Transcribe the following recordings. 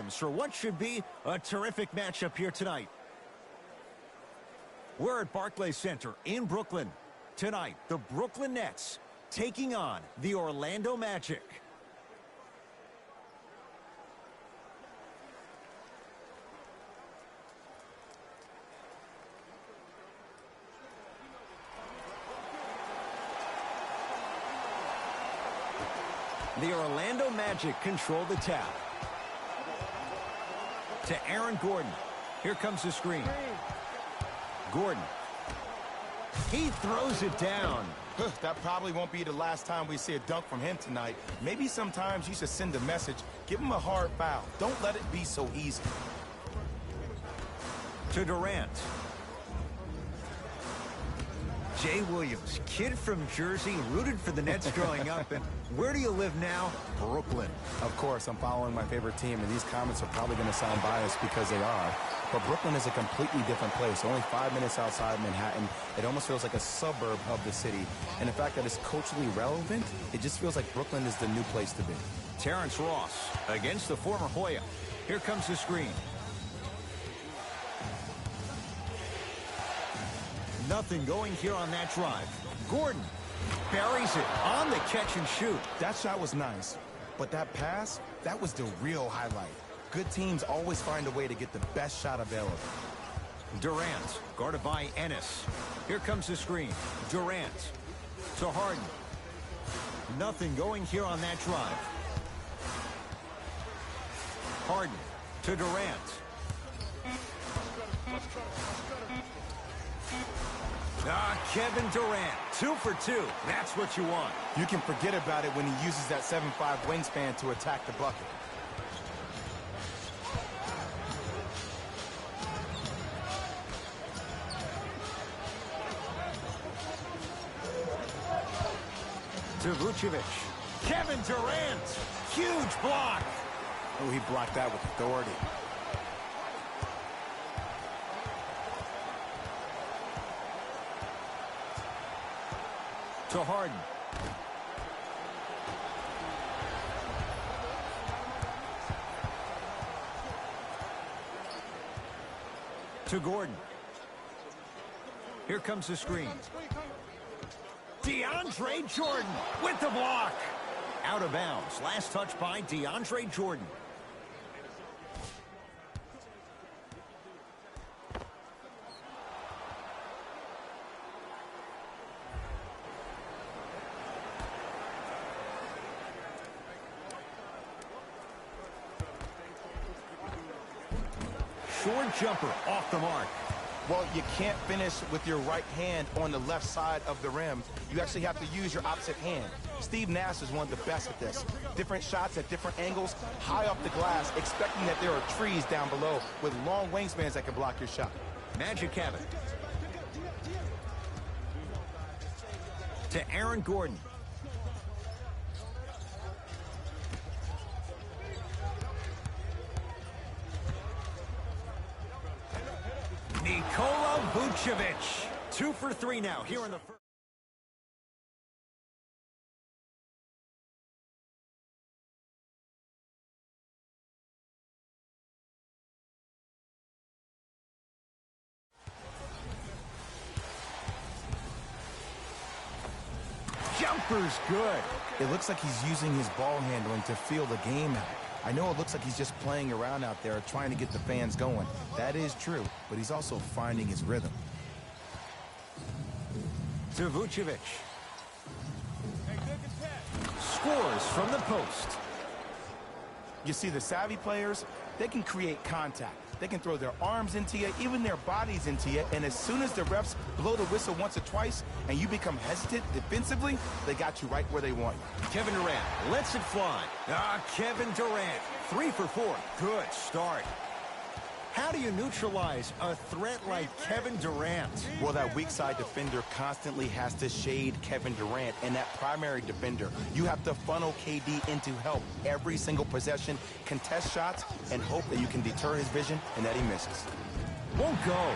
times for what should be a terrific matchup here tonight. We're at Barclays Center in Brooklyn. Tonight, the Brooklyn Nets taking on the Orlando Magic. The Orlando Magic control the tap. To Aaron Gordon. Here comes the screen. Gordon. He throws it down. That probably won't be the last time we see a dunk from him tonight. Maybe sometimes you should send a message. Give him a hard foul. Don't let it be so easy. To Durant. Jay Williams, kid from Jersey, rooted for the Nets growing up. And where do you live now? Brooklyn. Of course, I'm following my favorite team, and these comments are probably going to sound biased because they are. But Brooklyn is a completely different place. Only 5 minutes outside Manhattan. It almost feels like a suburb of the city. And the fact that it's culturally relevant, it just feels like Brooklyn is the new place to be. Terrence Ross against the former Hoya. Here comes the screen. Nothing going here on that drive. Gordon buries it on the catch and shoot. That shot was nice, but that pass, that was the real highlight. Good teams always find a way to get the best shot available. Durant, guarded by Ennis. Here comes the screen. Durant to Harden. Nothing going here on that drive. Harden to Durant. Kevin Durant, 2 for 2. That's what you want. You can forget about it when he uses that 7'5" wingspan to attack the bucket. To Vucevic. Kevin Durant, huge block. Oh, he blocked that with authority. To Harden. To Gordon. Here comes the screen. DeAndre Jordan with the block. Out of bounds. Last touch by DeAndre Jordan. Short jumper off the mark. Well, you can't finish with your right hand on the left side of the rim. You actually have to use your opposite hand. Steve Nash is one of the best at this. Different shots at different angles, high off the glass, expecting that there are trees down below with long wingspans that can block your shot. Magic have it. To Aaron Gordon. Nikola Vucevic. 2 for 3 now here in the first. Jumper's good. It looks like he's using his ball handling to feel the game out. I know it looks like he's just playing around out there trying to get the fans going. That is true, but he's also finding his rhythm. To Vucevic. Scores from the post. You see, the savvy players, they can create contact. They can throw their arms into you, even their bodies into you, and as soon as the refs blow the whistle once or twice and you become hesitant defensively, they got you right where they want you. Kevin Durant lets it fly. Kevin Durant, 3 for 4. Good start. How do you neutralize a threat like Kevin Durant? Well, that weak side defender constantly has to shade Kevin Durant, and that primary defender, you have to funnel KD into help every single possession, contest shots, and hope that you can deter his vision and that he misses. Won't go.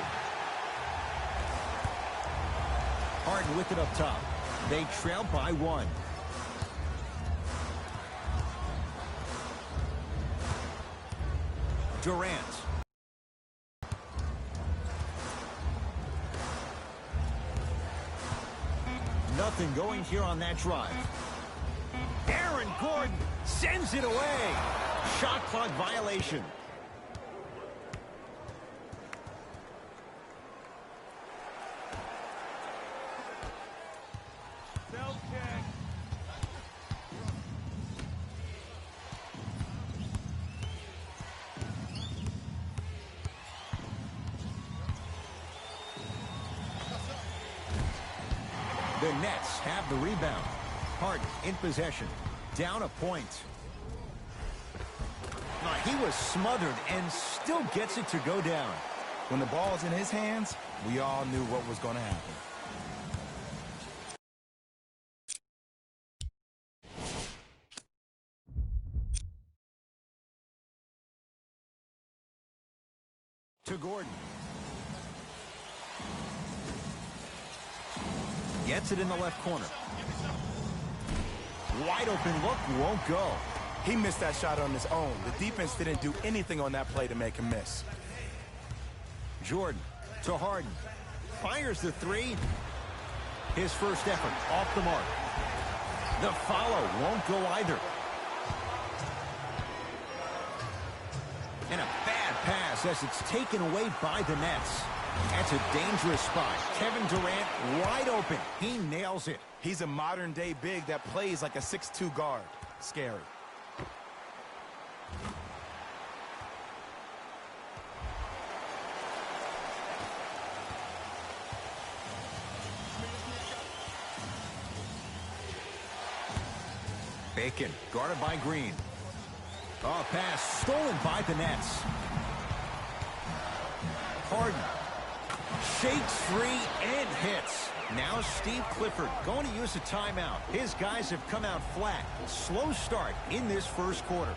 Harden with it up top. They trail by 1. Durant. Nothing going here on that drive. Aaron Gordon sends it away. Shot clock violation. The Nets have the rebound. Harden in possession. Down a point. He was smothered and still gets it to go down. When the ball's in his hands, we all knew what was going to happen. To Gordon. Gets it in the left corner. Wide open look, won't go. He missed that shot on his own. The defense didn't do anything on that play to make him miss. Jordan to Harden. Fires the three. His first effort off the mark. The follow won't go either. And a bad pass as it's taken away by the Nets. That's a dangerous spot. Kevin Durant wide open. He nails it. He's a modern-day big that plays like a 6'2" guard. Scary. Bacon guarded by Green. Oh, pass stolen by the Nets. Harden shakes free and hits. Now Steve Clifford going to use a timeout. His guys have come out flat. Slow start in this first quarter.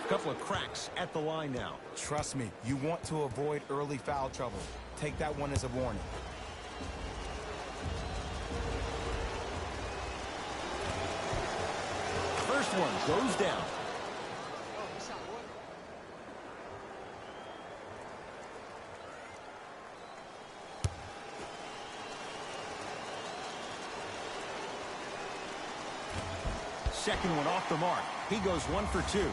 Couple of cracks at the line now. Trust me, you want to avoid early foul trouble. Take that one as a warning. First one goes down. Second one off the mark. He goes 1 for 2.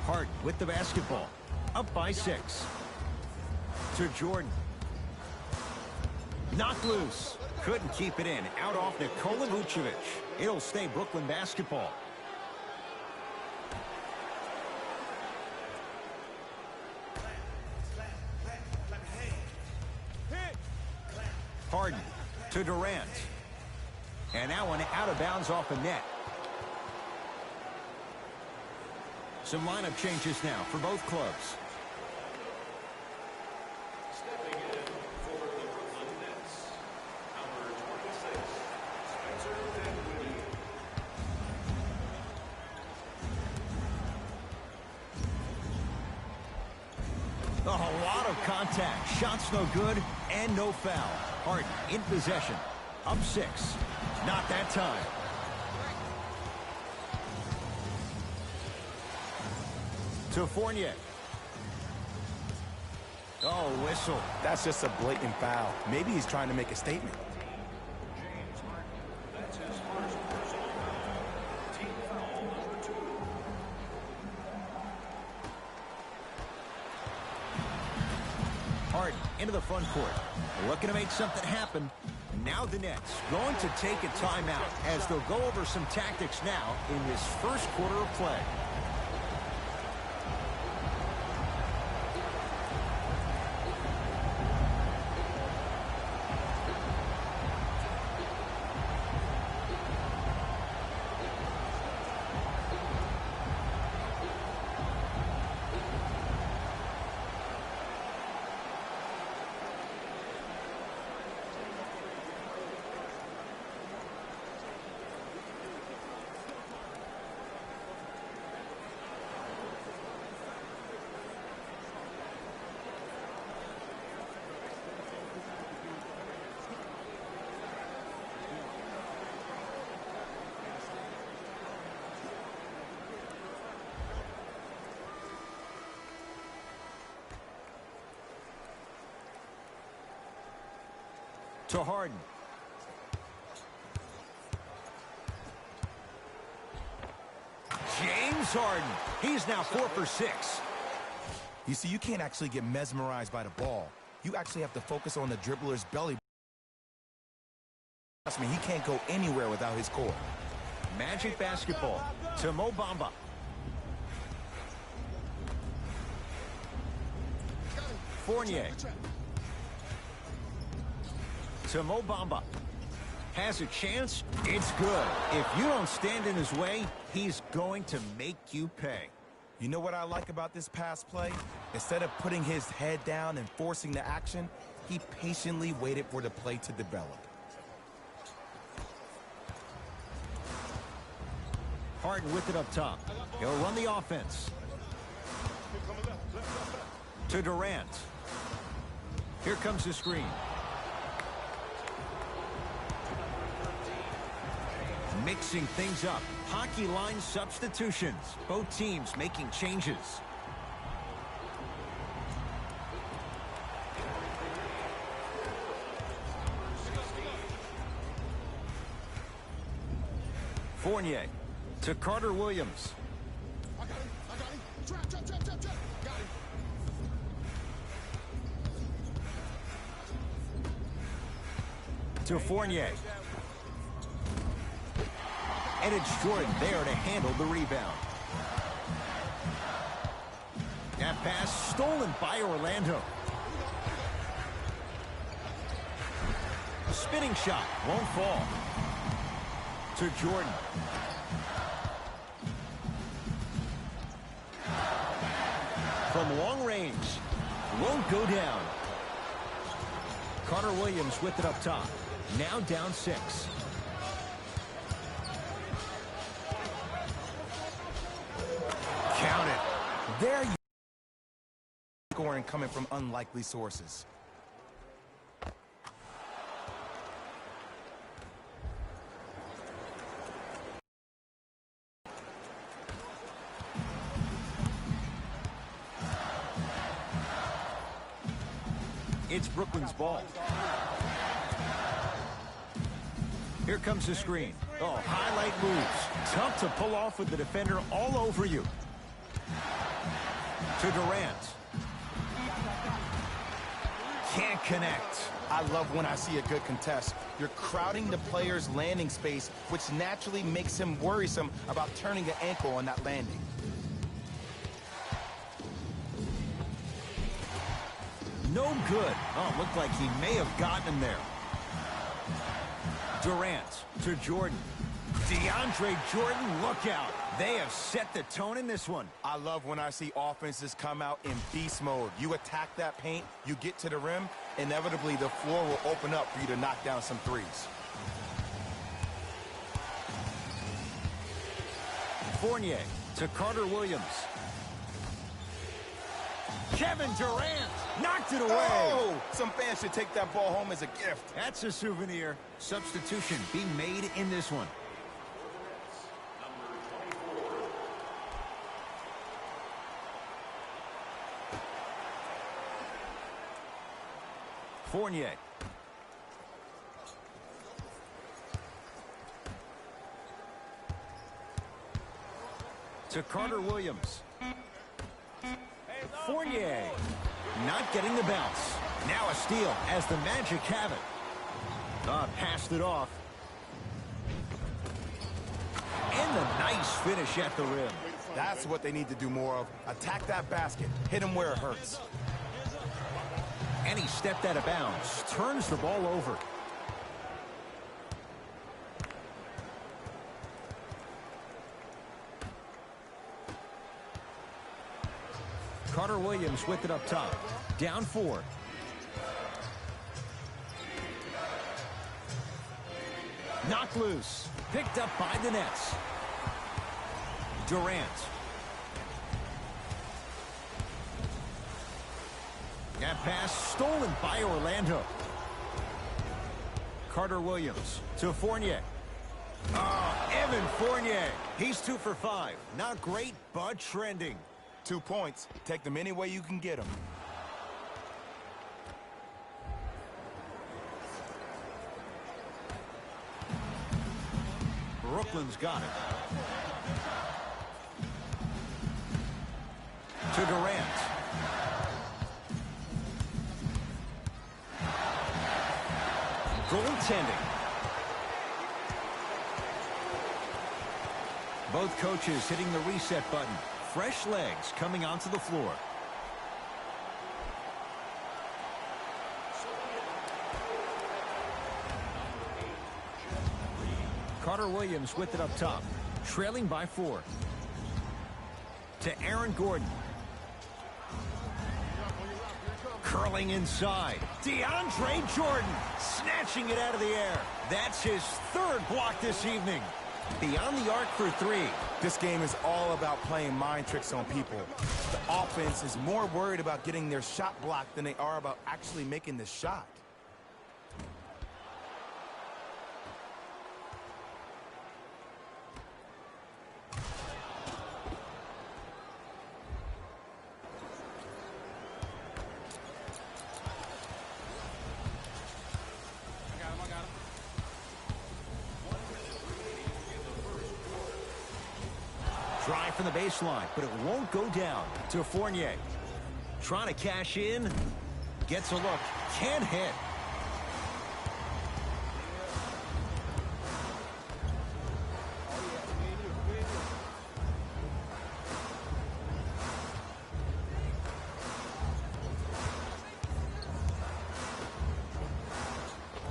Harden with the basketball. Up by 6. To Jordan. Knocked loose. Couldn't keep it in. Out off Nikola Vucevic. It'll stay Brooklyn basketball. Harden to Durant. And that one out of bounds off the net. Some lineup changes now for both clubs. Stepping in for the Brooklyn Nets, number 26, Spencer Dinwiddie. A lot of contact. Shots no good and no foul. Harden in possession. Up 6. Not that time. To Fournier. Oh, whistle. That's just a blatant foul. Maybe he's trying to make a statement. James Harden. That's his first personal foul. Team foul number 2. Harden into the front court. Looking to make something happen. Now the Nets going to take a timeout as they'll go over some tactics now in this first quarter of play. To Harden. James Harden. He's now 4 for 6. You see, you can't actually get mesmerized by the ball. You actually have to focus on the dribbler's belly. Trust me, he can't go anywhere without his core. Magic basketball to Mo Bamba. Fournier. To Mo Bamba. Has a chance. It's good. If you don't stand in his way, he's going to make you pay. You know what I like about this pass play? Instead of putting his head down and forcing the action, he patiently waited for the play to develop. Harden with it up top. He'll run the offense. To Durant. Here comes the screen. Mixing things up. Hockey line substitutions. Both teams making changes. Fournier to Carter Williams. I got him. Trap. Got him. To Fournier. And it's Jordan there to handle the rebound. That pass stolen by Orlando. Spinning shot won't fall. To Jordan. From long range. Won't go down. Carter Williams with it up top. Now down 6. Count it. There you scoring coming from unlikely sources. It's Brooklyn's ball. Here comes the screen. Oh, highlight moves. Tough to pull off with the defender all over you. To Durant. Can't connect. I love when I see a good contest. You're crowding the player's landing space, which naturally makes him worrisome about turning the ankle on that landing. No good. Oh, looked like he may have gotten him there. Durant to Jordan. DeAndre Jordan, look out. They have set the tone in this one. I love when I see offenses come out in beast mode. You attack that paint, you get to the rim, inevitably the floor will open up for you to knock down some threes. Fournier to Carter Williams. Kevin Durant knocked it away. Oh, some fans should take that ball home as a gift. That's a souvenir. Substitution being made in this one. Fournier. To Carter Williams. Fournier. Not getting the bounce. Now a steal as the Magic have it. Passed it off. And the nice finish at the rim. That's what they need to do more of. Attack that basket. Hit him where it hurts. And he stepped out of bounds. Turns the ball over. Carter Williams with it up top. Down 4. Knocked loose. Picked up by the Nets. Durant. That pass stolen by Orlando. Carter Williams to Fournier. Evan Fournier. He's 2 for 5. Not great, but trending. 2 points. Take them any way you can get them. Brooklyn's got it. To Durant. Goaltending. Both coaches hitting the reset button. Fresh legs coming onto the floor. Carter Williams with it up top. Trailing by 4. To Aaron Gordon. Curling inside. DeAndre Jordan snatching it out of the air. That's his 3rd block this evening. Beyond the arc for 3. This game is all about playing mind tricks on people. The offense is more worried about getting their shot blocked than they are about actually making the shot. Drive from the baseline, but it won't go down. To Fournier. Trying to cash in. Gets a look. Can't hit.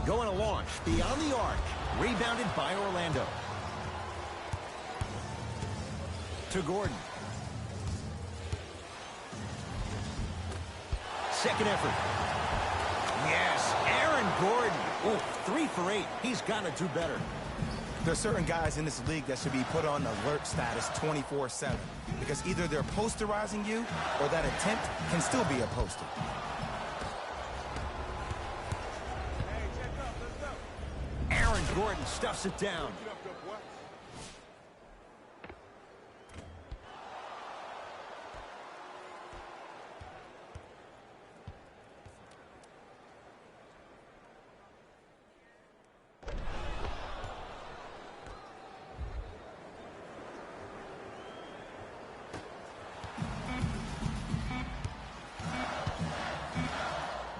Going to launch beyond the arc. Rebounded by Orlando. To Gordon. Second effort. Yes, Aaron Gordon. Oh, 3 for 8. He's got to do better. There are certain guys in this league that should be put on alert status 24/7 because either they're posterizing you or that attempt can still be a poster. Aaron Gordon stuffs it down.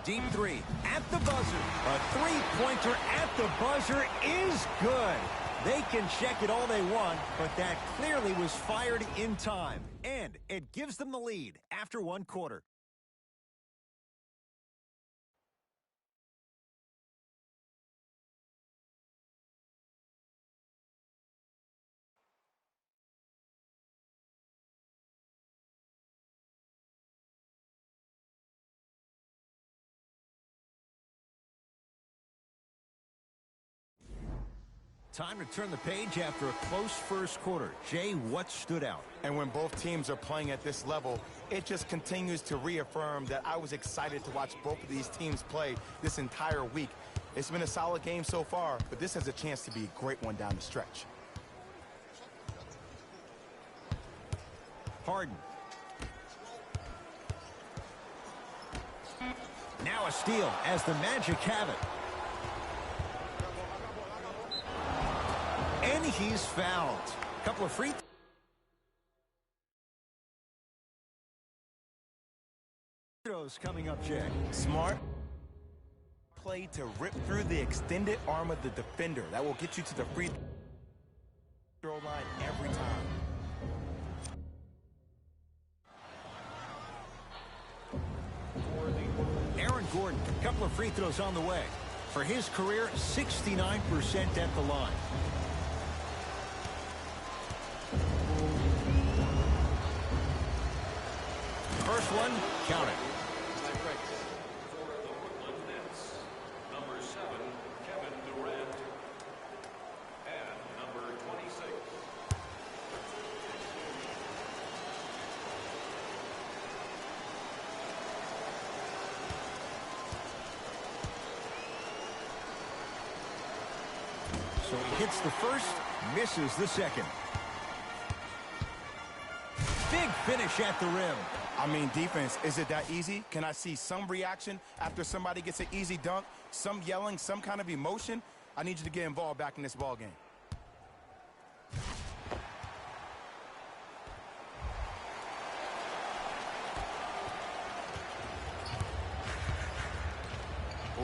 Deep 3 at the buzzer. A 3-pointer at the buzzer is good. They can check it all they want, but that clearly was fired in time. And it gives them the lead after 1 quarter. Time to turn the page after a close first quarter. Jay, what stood out? And when both teams are playing at this level, it just continues to reaffirm that I was excited to watch both of these teams play this entire week. It's been a solid game so far, but this has a chance to be a great one down the stretch. Harden. Now a steal as the Magic have it. And he's fouled. A couple of free throws coming up, Jay. Smart play to rip through the extended arm of the defender. That will get you to the free throw line every time. Aaron Gordon, a couple of free throws on the way. For his career, 69% at the line. First one, count it. For the Brooklyn Nets, number 7, Kevin Durant, and number 26. So he hits the first, misses the second. Big finish at the rim. I mean, defense, is it that easy? Can I see some reaction after somebody gets an easy dunk? Some yelling, some kind of emotion? I need you to get involved back in this ball game.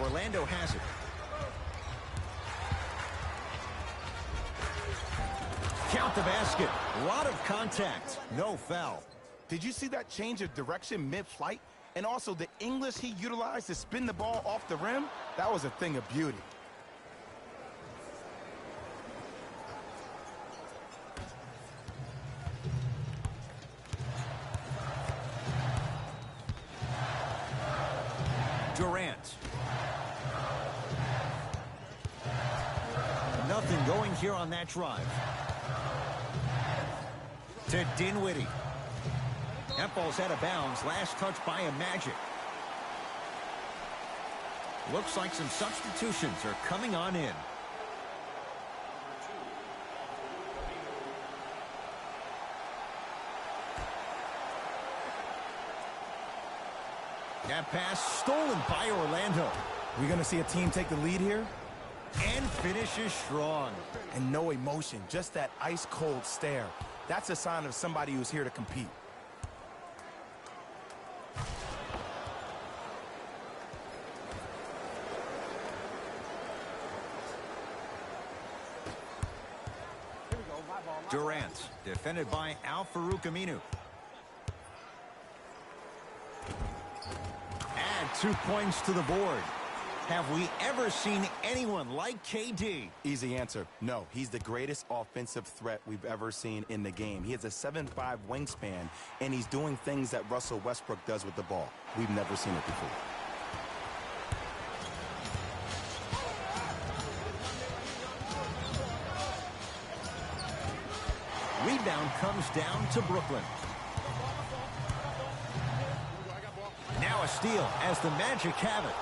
Orlando has it. Count the basket. A lot of contact. No foul. Did you see that change of direction mid-flight? And also the English he utilized to spin the ball off the rim? That was a thing of beauty. Durant. Nothing going here on that drive. To Dinwiddie. That ball's out of bounds. Last touch by a Magic. Looks like some substitutions are coming on in. That pass stolen by Orlando. We're going to see a team take the lead here? And finishes strong. And no emotion, just that ice-cold stare. That's a sign of somebody who's here to compete. Durant, defended by Al-Farouq Aminu. Add 2 points to the board. Have we ever seen anyone like KD? Easy answer, no. He's the greatest offensive threat we've ever seen in the game. He has a 7'5" wingspan, and he's doing things that Russell Westbrook does with the ball. We've never seen it before. Rebound comes down to Brooklyn. Now a steal as the Magic have it.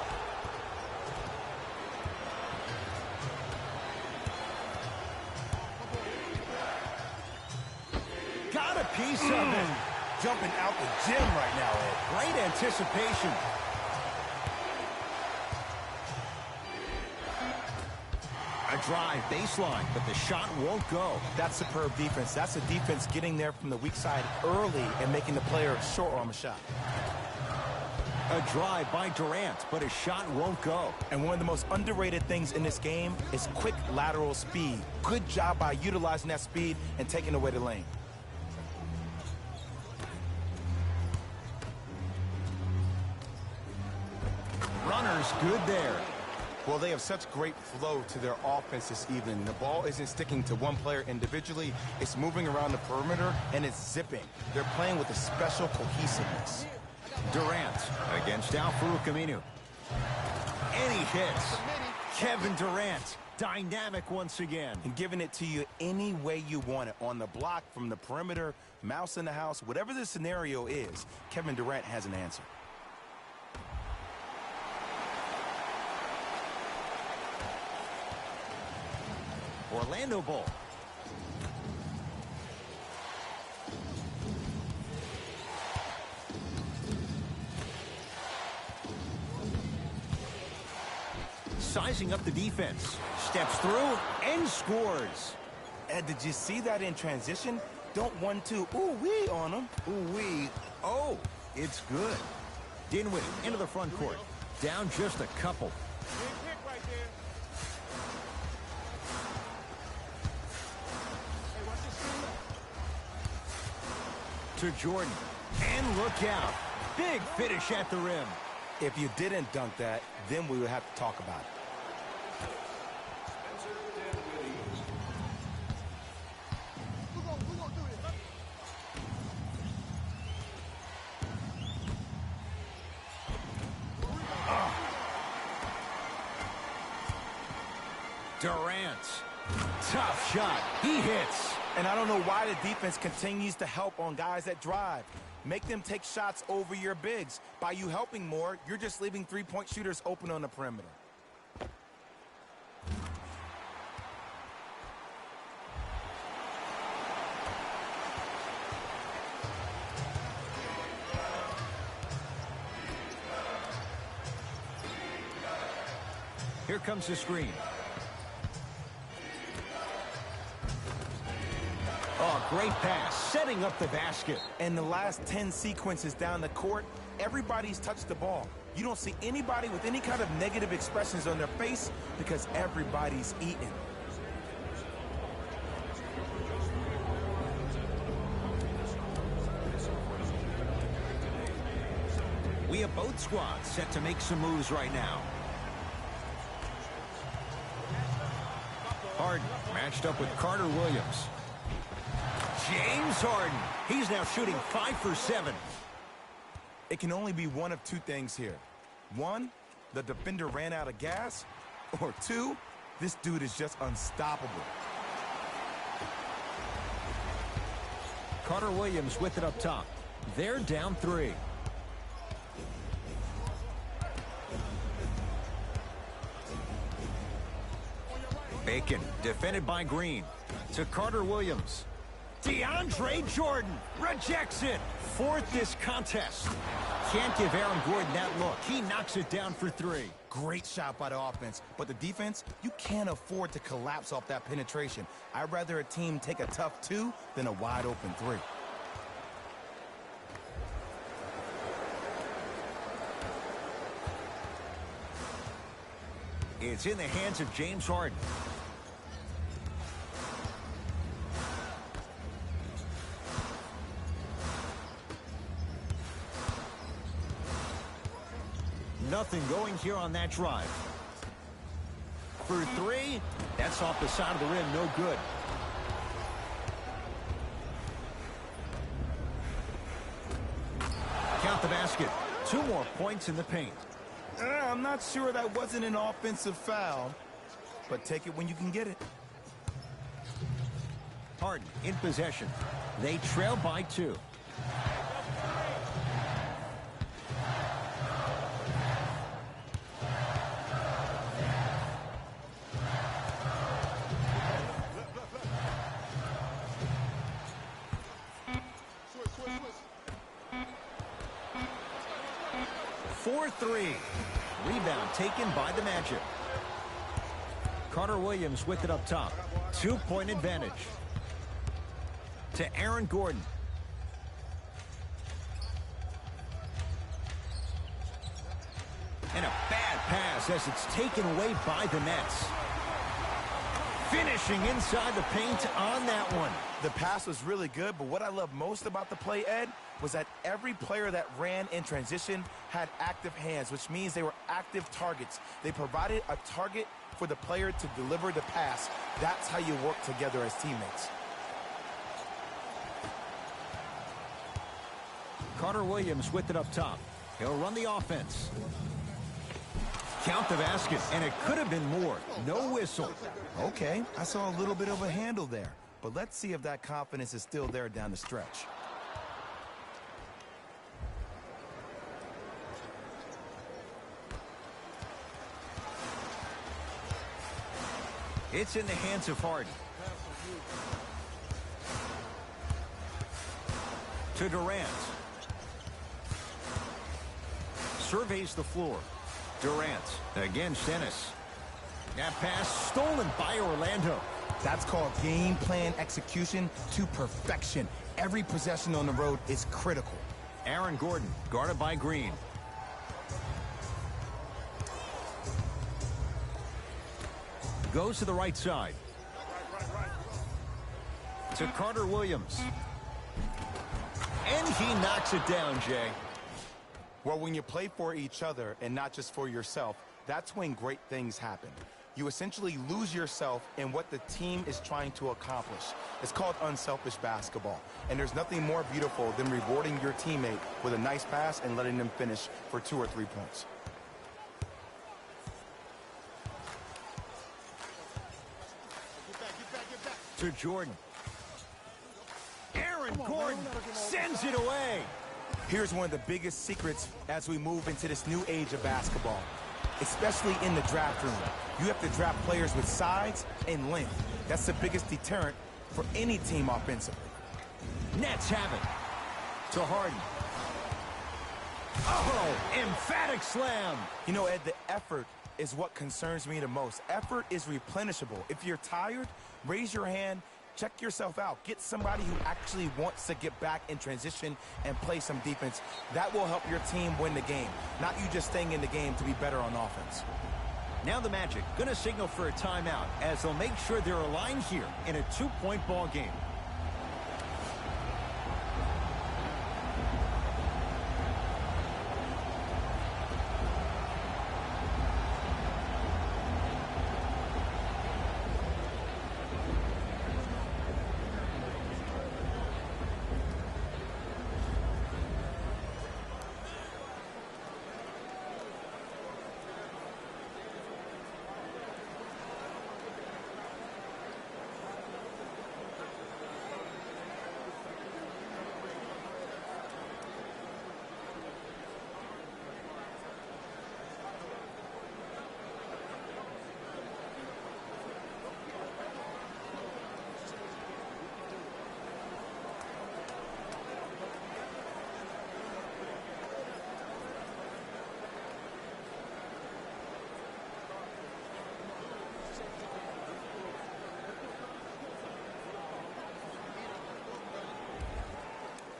Got a piece of it. Jumping out the gym right now, Ed. Great anticipation. A drive baseline, but the shot won't go. That's superb defense. That's a defense getting there from the weak side early and making the player short arm a shot. A drive by Durant, but his shot won't go. And one of the most underrated things in this game is quick lateral speed. Good job by utilizing that speed and taking away the lane. Runner's good there. Well, they have such great flow to their offense this evening. The ball isn't sticking to one player individually. It's moving around the perimeter, and it's zipping. They're playing with a special cohesiveness. Durant against Al-Farouq Aminu. And he hits. Kevin Durant, dynamic once again. And giving it to you any way you want it. On the block, from the perimeter, mouse in the house, whatever the scenario is, Kevin Durant has an answer. Orlando ball. sizing up the defense. Steps through and scores. Ed, did you see that in transition? Don't 1-2 ooh-wee on him. Ooh-wee. Oh, it's good. Dinwiddie into the front court. Down just a couple. To Jordan. And look out. Big finish at the rim. If you didn't dunk that, then we would have to talk about it. We're gonna do this. Durant. Tough shot. He hits. And I don't know why the defense continues to help on guys that drive. Make them take shots over your bigs. By you helping more, you're just leaving three-point shooters open on the perimeter. Here comes the screen. Oh, great pass, setting up the basket. And the last 10 sequences down the court, everybody's touched the ball. You don't see anybody with any kind of negative expressions on their face because everybody's eating. We have both squads set to make some moves right now. Harden matched up with Carter Williams. James Harden. He's now shooting 5 for 7. It can only be one of two things here. One, the defender ran out of gas. Or two, this dude is just unstoppable. Carter Williams with it up top. They're down 3. Bacon, defended by Green. To Carter Williams. DeAndre Jordan rejects it. Fourth this contest. Can't give Aaron Gordon that look. He knocks it down for 3. Great shot by the offense. But the defense, you can't afford to collapse off that penetration. I'd rather a team take a tough 2 than a wide open 3. It's in the hands of James Harden. Nothing going here on that drive. For 3, that's off the side of the rim, no good. Count the basket. 2 more points in the paint. I'm not sure that wasn't an offensive foul, but take it when you can get it. Harden in possession. They trail by 2. Switch. 4-3. Rebound taken by the Magic. Carter Williams with it up top. 2-point advantage. To Aaron Gordon. And a bad pass as it's taken away by the Nets. Finishing inside the paint on that one. The pass was really good, but what I love most about the play, Ed, was that every player that ran in transition had active hands, which means they were active targets. They provided a target for the player to deliver the pass. That's how you work together as teammates. Carter Williams with it up top. He'll run the offense. Count the basket, and it could have been more. No whistle. Okay, I saw a little bit of a handle there, but let's see if that confidence is still there down the stretch. It's in the hands of Harden. To Durant. Surveys the floor. Durant against Ennis. That pass stolen by Orlando. That's called game plan execution to perfection. Every possession on the road is critical. Aaron Gordon, guarded by Green. Goes to the right side. To Carter Williams. And he knocks it down, Jay. Well, when you play for each other and not just for yourself, that's when great things happen. You essentially lose yourself in what the team is trying to accomplish. It's called unselfish basketball. And there's nothing more beautiful than rewarding your teammate with a nice pass and letting them finish for 2 or 3 points. To Jordan. Aaron Gordon sends it away. Here's one of the biggest secrets as we move into this new age of basketball, especially in the draft room. You have to draft players with size and length. That's the biggest deterrent for any team offensively. Nets have it. To Harden. Oh, emphatic slam. You know, Ed, the effort is what concerns me the most. Effort is replenishable. If you're tired, raise your hand, check yourself out. Get somebody who actually wants to get back in transition and play some defense. That will help your team win the game, not you just staying in the game to be better on offense. Now the Magic going to signal for a timeout as they'll make sure they're aligned here in a 2-point ball game.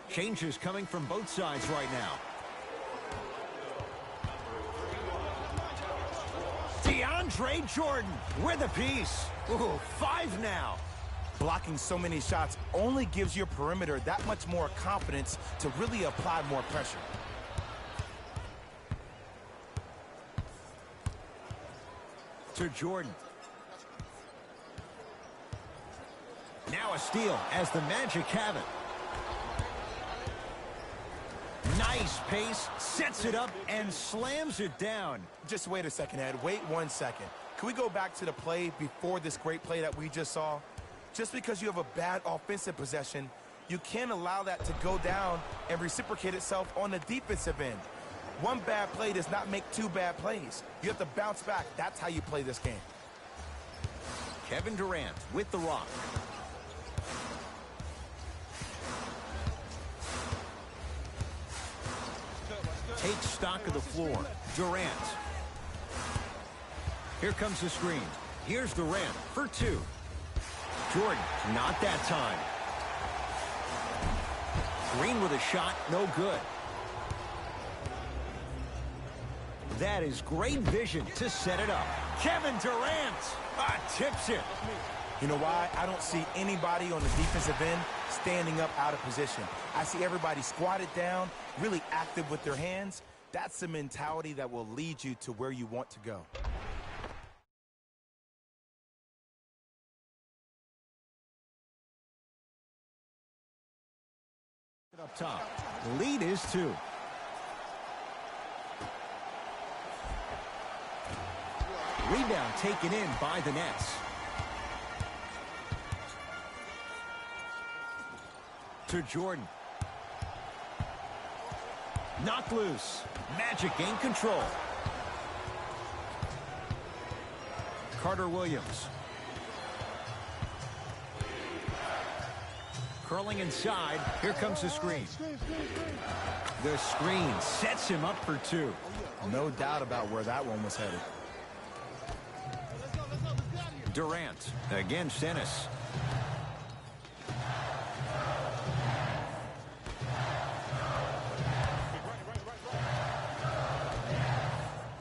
Changes coming from both sides right now. DeAndre Jordan with a piece. Ooh, 5 now. Blocking so many shots only gives your perimeter that much more confidence to really apply more pressure. To Jordan. Now a steal as the Magic have it. Nice pace, sets it up, and slams it down. Just wait a second, Ed. Wait 1 second. Can we go back to the play before this great play that we just saw? Just because you have a bad offensive possession, you can't allow that to go down and reciprocate itself on the defensive end. One bad play does not make 2 bad plays. You have to bounce back. That's how you play this game. Kevin Durant with the rock. Takes stock of the floor. Durant. Here comes the screen. Here's Durant for 2. Jordan, not that time. Green with a shot, no good. That is great vision to set it up. Kevin Durant tips it. You know why? I don't see anybody on the defensive end standing up out of position. I see everybody squatted down, really active with their hands. That's the mentality that will lead you to where you want to go. Up top. The lead is 2. Rebound taken in by the Nets. To Jordan. Knocked loose. Magic gain control. Carter Williams. Curling inside. Here comes the screen. The screen sets him up for 2. No doubt about where that one was headed. Durant against Ennis.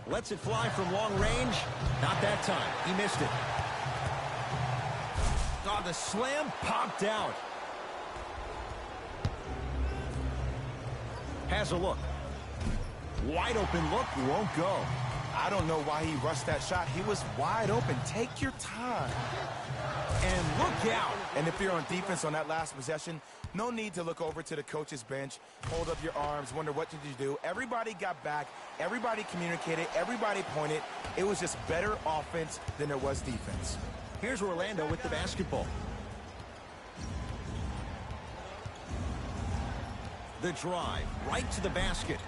Lets it fly from long range. Not that time. He missed it. Oh, the slam popped out. Has a look. Wide open look, won't go. I don't know why he rushed that shot. He was wide open. Take your time. And look out. And if you're on defense on that last possession, no need to look over to the coach's bench, hold up your arms, wonder what did you do. Everybody got back. Everybody communicated. Everybody pointed. It was just better offense than there was defense. Here's Orlando with the basketball. The drive right to the basket.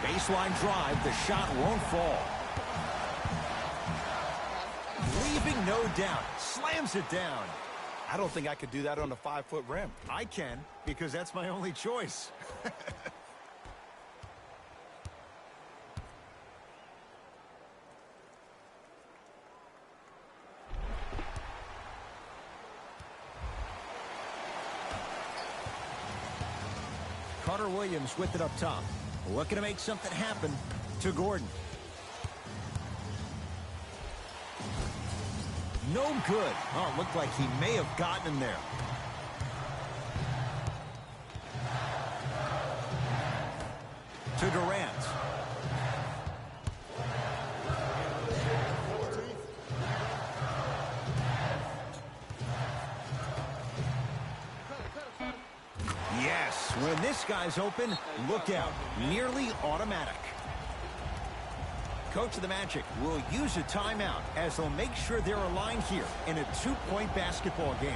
Baseline drive. The shot won't fall. Leaving no doubt. Slams it down. I don't think I could do that on a 5-foot rim. I can, because that's my only choice. Carter Williams with it up top. Looking to make something happen to Gordon. No good. Oh, it looked like he may have gotten him there. To Durant. Yes, when this guy's open, look out. Nearly automatic. Coach of the Magic will use a timeout as they'll make sure they're aligned here in a 2-point basketball game.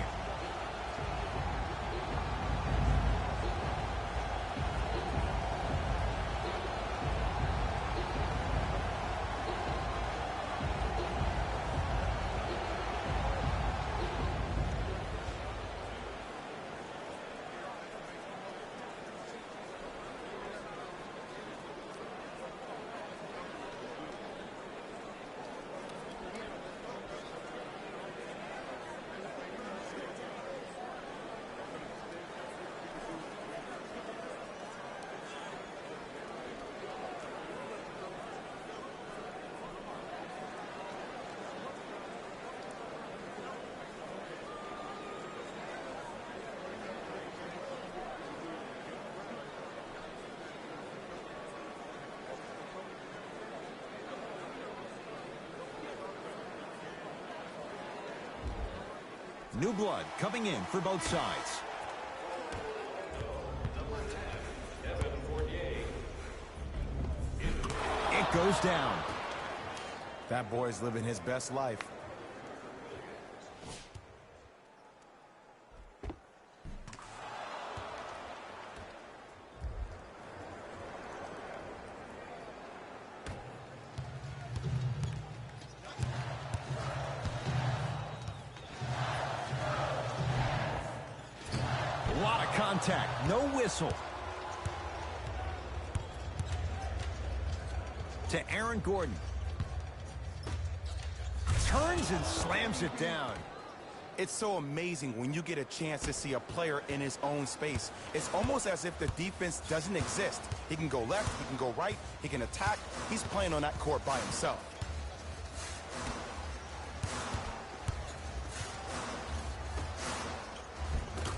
New blood coming in for both sides. It goes down. That boy's living his best life. Contact, no whistle. To Aaron Gordon. Turns and slams it down. It's so amazing when you get a chance to see a player in his own space. It's almost as if the defense doesn't exist. He can go left, he can go right, he can attack. He's playing on that court by himself.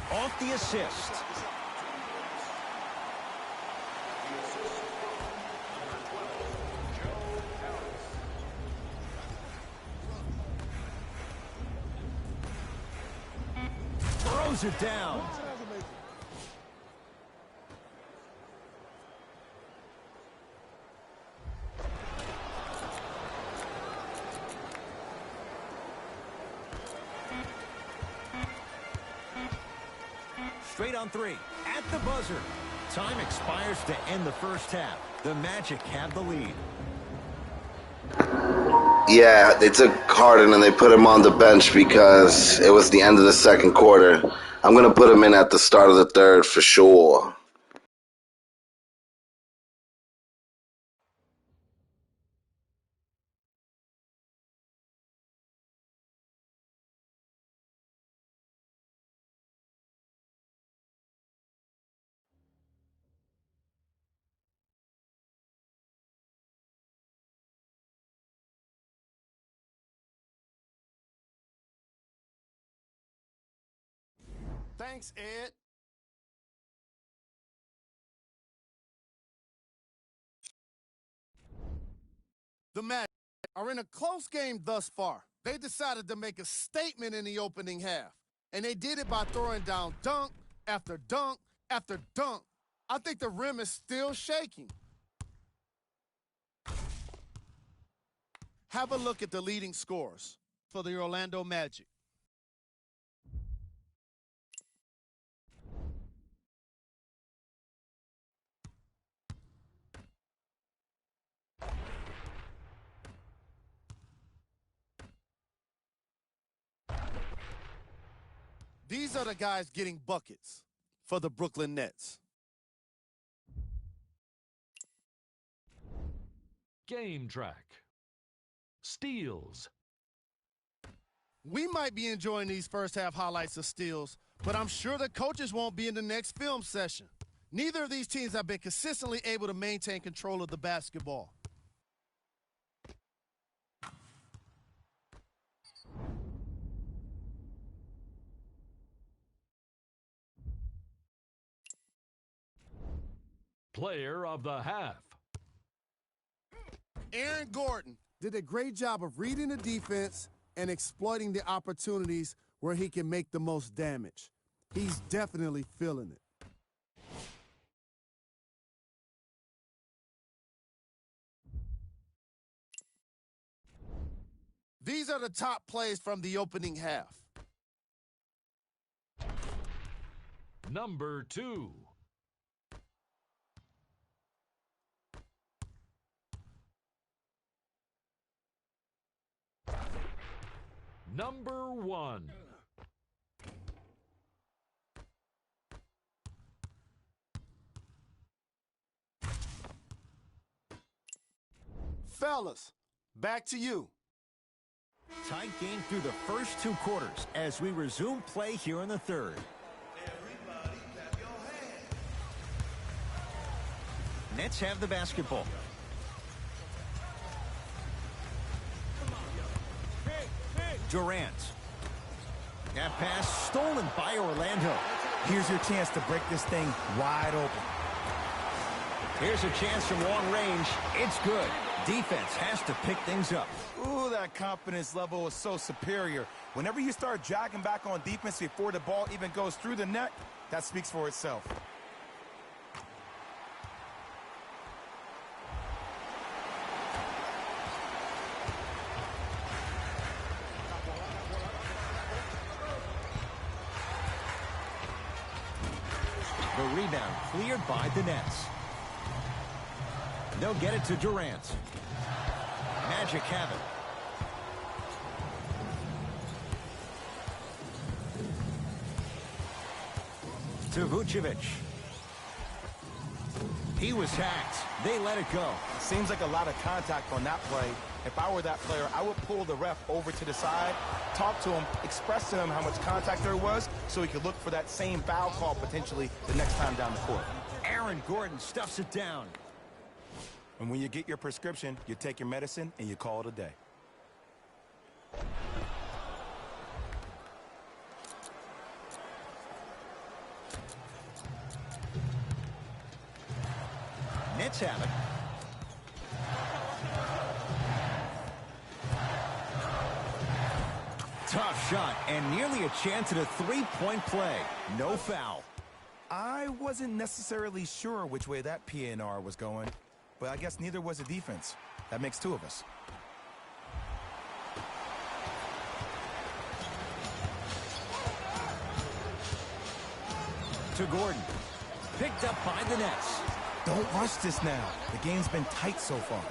Off the assist. Throws it down. Straight on three. At the buzzer. Time expires to end the first half. The Magic have the lead. Yeah, they took Harden and they put him on the bench because it was the end of the second quarter. I'm going to put him in at the start of the third for sure. Thanks, Ed. The Magic are in a close game thus far. They decided to make a statement in the opening half, and they did it by throwing down dunk after dunk after dunk. I think the rim is still shaking. Have a look at the leading scorers for the Orlando Magic. These are the guys getting buckets for the Brooklyn Nets. Game track. Steals. We might be enjoying these first half highlights of steals, but I'm sure the coaches won't be in the next film session. Neither of these teams have been consistently able to maintain control of the basketball. Player of the half. Aaron Gordon did a great job of reading the defense and exploiting the opportunities where he can make the most damage. He's definitely feeling it. These are the top plays from the opening half. Number 2. Number 1. Fellas, back to you. Tight game through the first 2 quarters as we resume play here in the third. Nets have the basketball. Durant. That pass stolen by Orlando. Here's your chance to break this thing wide open. Here's a chance from long range. It's good. Defense has to pick things up. Ooh, that confidence level is so superior. Whenever you start jogging back on defense before the ball even goes through the net, that speaks for itself. The rebound cleared by the Nets. They'll get it to Durant. Magic have it. To Vucevic. He was hacked. They let it go. Seems like a lot of contact on that play. If I were that player, I would pull the ref over to the side, talk to him, express to him how much contact there was so he could look for that same foul call potentially the next time down the court. Aaron Gordon stuffs it down. And when you get your prescription, you take your medicine and you call it a day. Nets have it. Tough shot and nearly a chance at a three-point play. No foul. I wasn't necessarily sure which way that PNR was going, but I guess neither was the defense. That makes 2 of us. To Gordon. Picked up by the Nets. Don't rush this now. The game's been tight so far.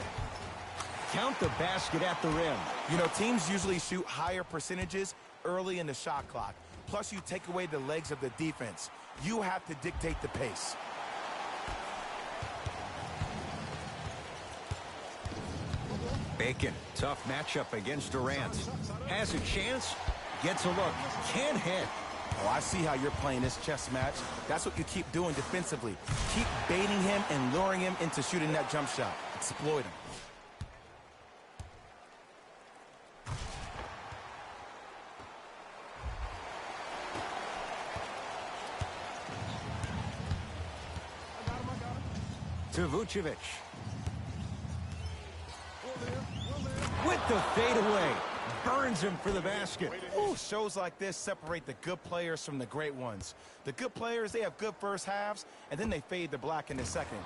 Count the basket at the rim. You know, teams usually shoot higher percentages early in the shot clock. Plus, you take away the legs of the defense. You have to dictate the pace. Bacon, tough matchup against Durant. Has a chance, gets a look, can't hit. Oh, I see how you're playing this chess match. That's what you keep doing defensively. Keep baiting him and luring him into shooting that jump shot. Exploit him. to Vucevic. With the fadeaway. Burns him for the basket. Ooh, shows like this separate the good players from the great ones. The good players, they have good first halves, and then they fade to black in the second.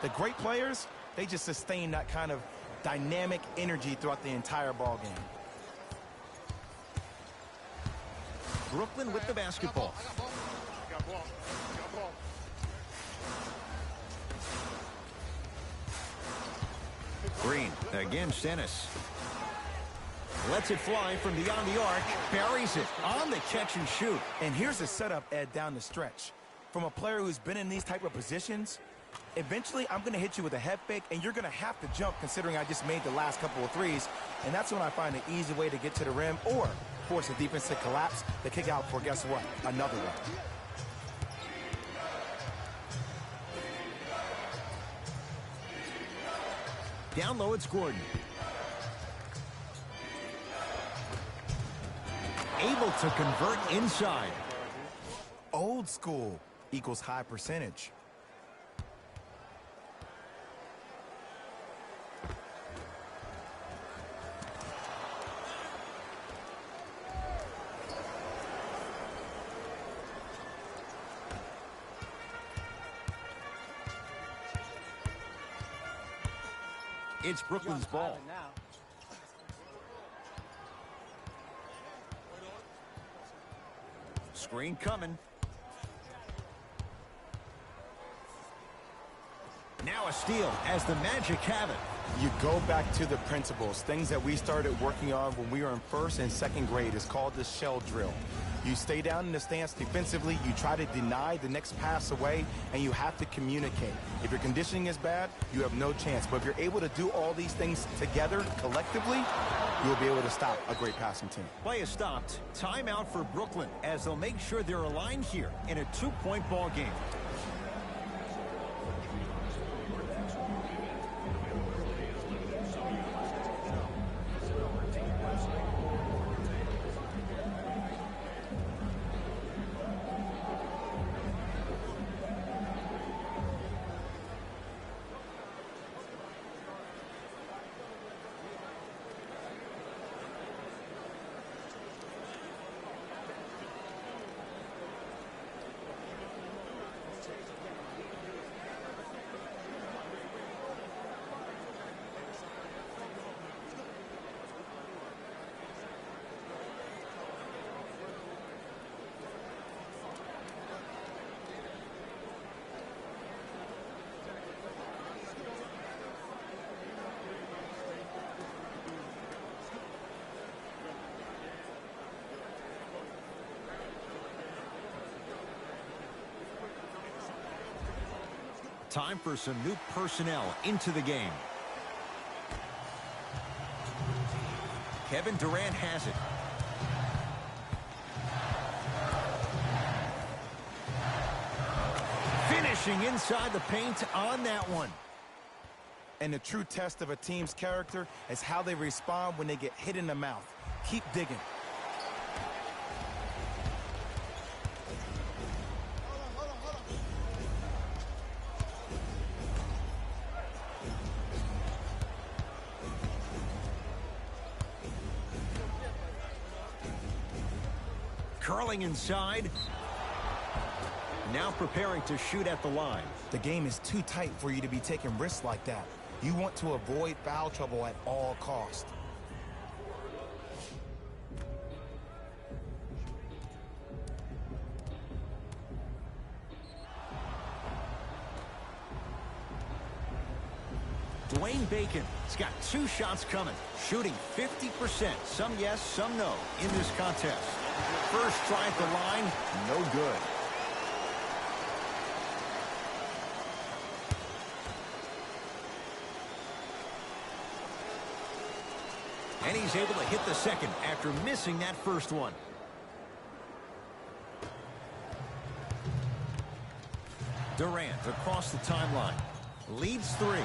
The great players, they just sustain that kind of dynamic energy throughout the entire ball game. Brooklyn with the basketball. Green against Ennis. Lets it fly from beyond the arc. Buries it on the catch and shoot. And here's the setup, Ed, down the stretch. From a player who's been in these type of positions, eventually I'm going to hit you with a head fake, and you're going to have to jump considering I just made the last couple of threes. And that's when I find an easy way to get to the rim or force the defense to collapse to kick out for, guess what, another one. Down low, it's Gordon. Able to convert inside. Old school equals high percentage. It's Brooklyn's ball. Screen coming. Now a steal as the Magic have it. You go back to the principles, things that we started working on when we were in first and second grade. Is called the shell drill. You stay down in the stance defensively, you try to deny the next pass away, and you have to communicate. If your conditioning is bad, you have no chance. But if you're able to do all these things together, collectively, you'll be able to stop a great passing team. Play is stopped. Timeout for Brooklyn as they'll make sure they're aligned here in a two-point ball game. Time for some new personnel into the game. Kevin Durant has it. Finishing inside the paint on that one. And the true test of a team's character is how they respond when they get hit in the mouth. Keep digging. Curling inside. Now preparing to shoot at the line. The game is too tight for you to be taking risks like that. You want to avoid foul trouble at all costs. Dwayne Bacon has got two shots coming, shooting 50%. Some yes, some no in this contest. First try at the line, no good. And he's able to hit the second after missing that first one. Durant across the timeline. Leads three.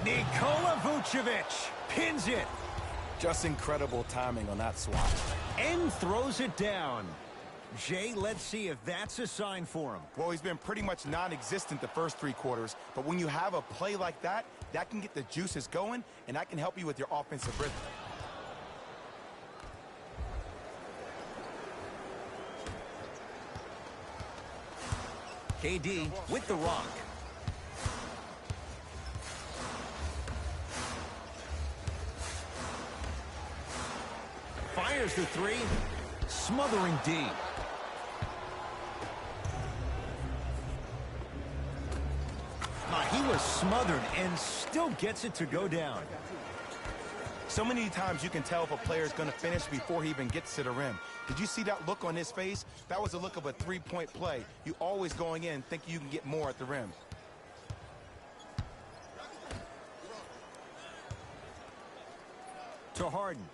Nikola Vucevic pins it. Just incredible timing on that swat. And throws it down. Jay, let's see if that's a sign for him. Well, he's been pretty much non-existent the first 3 quarters, but when you have a play like that, that can get the juices going, and that can help you with your offensive rhythm. KD with the rock. Fires the 3, smothering D. He was smothered and still gets it to go down. So many times you can tell if a player is going to finish before he even gets to the rim. Did you see that look on his face? That was a look of a 3-point play. You always going in thinking you can get more at the rim. To Harden.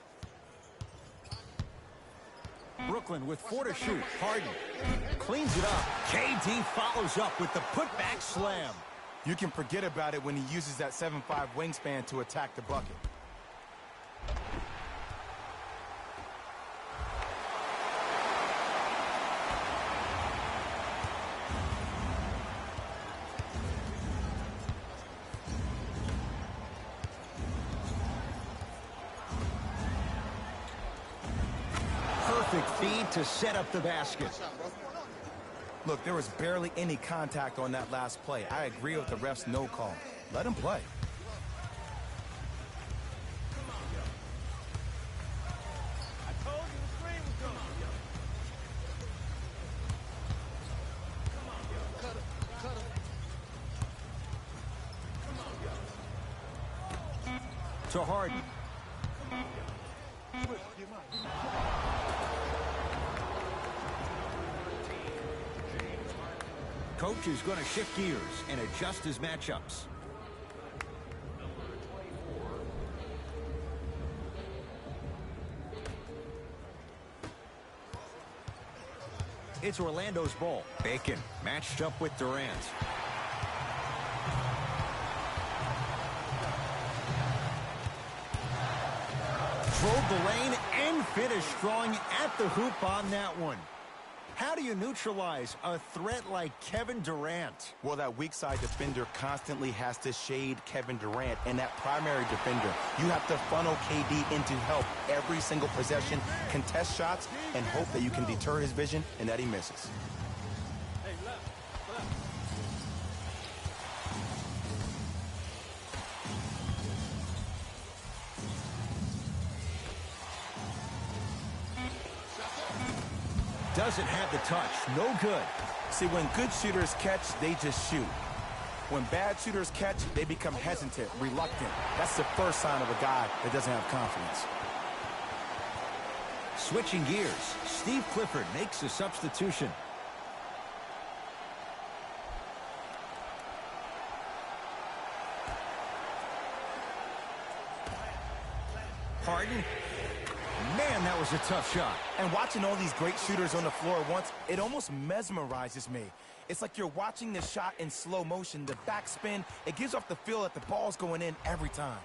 Brooklyn with 4 to shoot. Harden cleans it up. KD follows up with the putback slam. You can forget about it when he uses that 7'5" wingspan to attack the bucket. Perfect feed to set up the basket. Look, there was barely any contact on that last play. I agree with the ref's no call. Let him play. To Harden. Coach is going to shift gears and adjust his matchups. It's Orlando's ball. Bacon matched up with Durant. Drove the lane and finished strong at the hoop on that one. How do you neutralize a threat like Kevin Durant? Well, that weak side defender constantly has to shade Kevin Durant, and that primary defender, you have to funnel KD into help every single possession, contest shots, and hope that you can deter his vision and that he misses. Doesn't have the touch. No good. See, when good shooters catch, they just shoot. When bad shooters catch, they become hesitant, reluctant. That's the first sign of a guy that doesn't have confidence. Switching gears, Steve Clifford makes a substitution. Harden. Man, that was a tough shot. And watching all these great shooters on the floor at once, it almost mesmerizes me. It's like you're watching the shot in slow motion, the backspin. It gives off the feel that the ball's going in every time.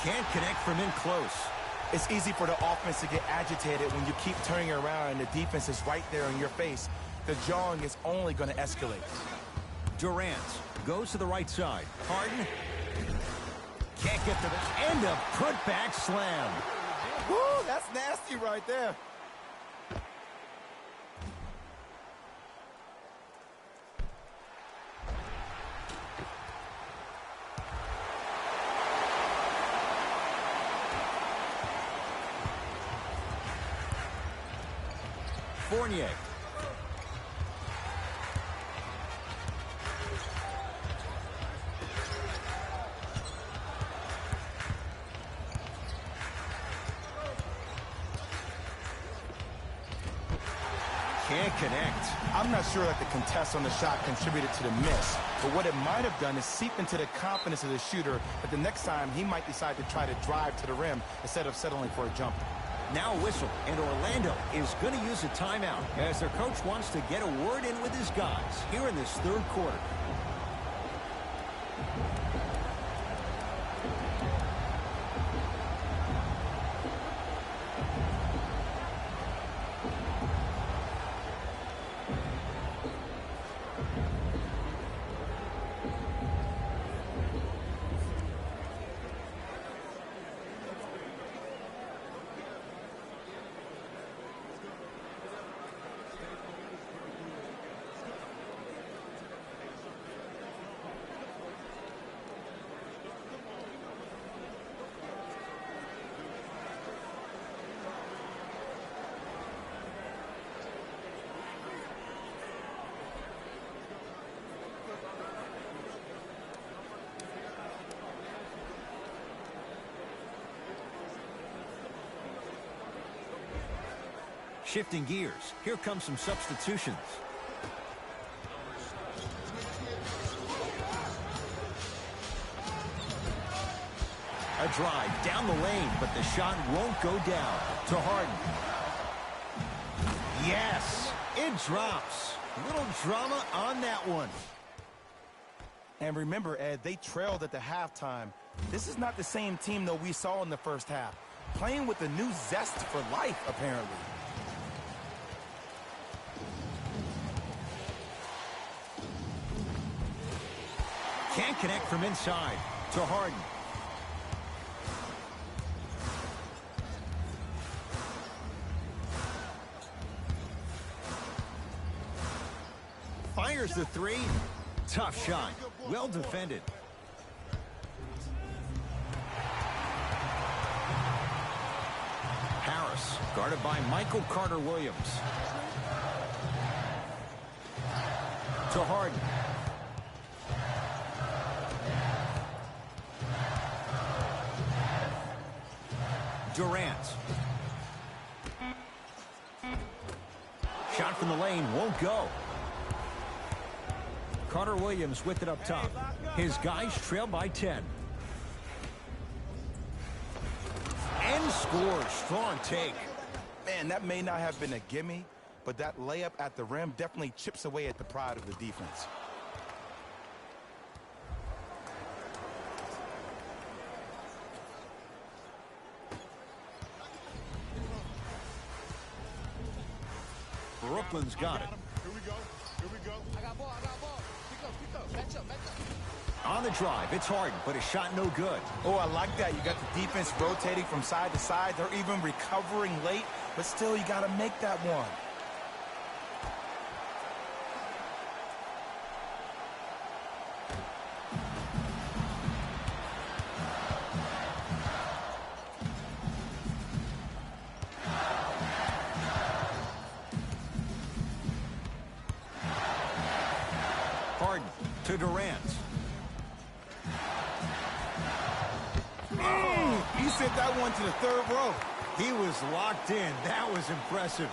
Can't connect from in close. It's easy for the offense to get agitated when you keep turning around and the defense is right there in your face. The jawing is only going to escalate. Durant goes to the right side. Harden can't get to the end of putback slam. Woo, that's nasty right there. Fournier. Can't connect. I'm not sure that the contest on the shot contributed to the miss, but what it might have done is seep into the confidence of the shooter that the next time he might decide to try to drive to the rim instead of settling for a jumper. Now a whistle, and Orlando is going to use a timeout as their coach wants to get a word in with his guys here in this third quarter. Shifting gears, here come some substitutions. A drive down the lane, but the shot won't go down. To Harden. Yes, it drops. Little drama on that one. And remember, Ed, they trailed at the halftime. This is not the same team that we saw in the first half. Playing with a new zest for life, apparently. Can't connect from inside. To Harden. Fires the three. Tough shot. Well defended. Harris, guarded by Michael Carter-Williams. To Harden. Durant. Shot from the lane won't go. Carter-Williams with it up top. His guys trail by 10. And scores. Strong take. Man, that may not have been a gimme, but that layup at the rim definitely chips away at the pride of the defense. Brooklyn's got it. Here we go. Here we go. I got ball. Pick up. Match up. On the drive, it's Harden, but his shot no good. Oh, I like that. You got the defense rotating from side to side. They're even recovering late, but still, you got to make that one. Harden to Durant. He sent that one to the third row. He was locked in. That was impressive.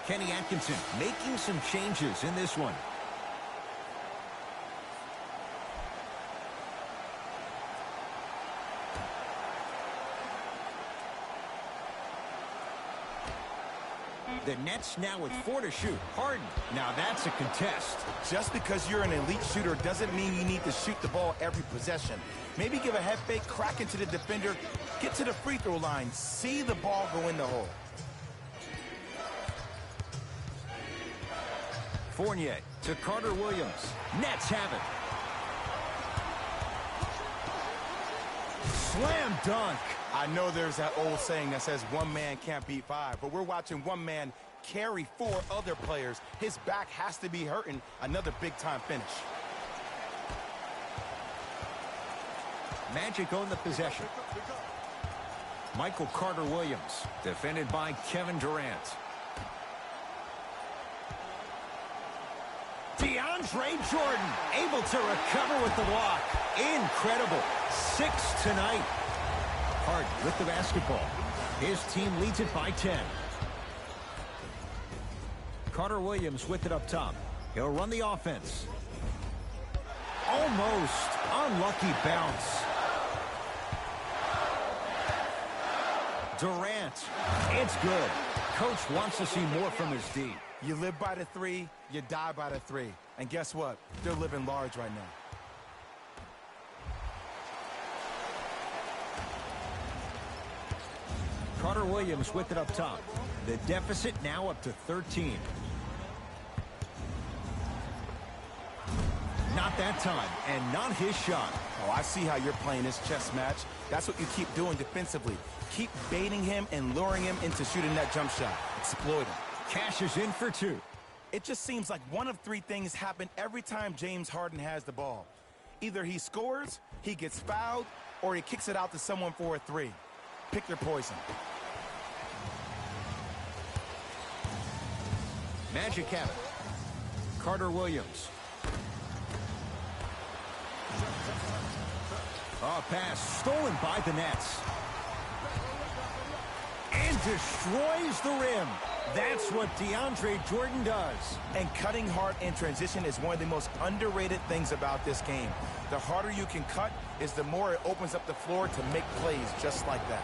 Kenny Atkinson making some changes in this one. The Nets now with 4 to shoot. Harden. Now that's a contest. Just because you're an elite shooter doesn't mean you need to shoot the ball every possession. Maybe give a head fake, crack into the defender, get to the free throw line, see the ball go in the hole. Fournier to Carter-Williams. Nets have it. Slam dunk. I know there's that old saying that says one man can't beat five, but we're watching one man carry 4 other players. His back has to be hurting. Another big-time finish. Magic own the possession. Michael Carter-Williams, defended by Kevin Durant. DeAndre Jordan, able to recover with the block. Incredible. 6 tonight. Harden with the basketball. His team leads it by 10. Carter-Williams with it up top. He'll run the offense. Almost. Unlucky bounce. Durant. It's good. Coach wants to see more from his D. You live by the 3, you die by the 3. And guess what? They're living large right now. Carter-Williams with it up top. The deficit now up to 13. Not that time, and not his shot. Oh, I see how you're playing this chess match. That's what you keep doing defensively. Keep baiting him and luring him into shooting that jump shot. Exploit him. Cashes in for 2. It just seems like one of 3 things happen every time James Harden has the ball. Either he scores, he gets fouled, or he kicks it out to someone for a 3. Pick your poison. Magic have it. Carter-Williams. A pass stolen by the Nets. And destroys the rim. That's what DeAndre Jordan does. And cutting hard in transition is one of the most underrated things about this game. The harder you can cut is the more it opens up the floor to make plays just like that.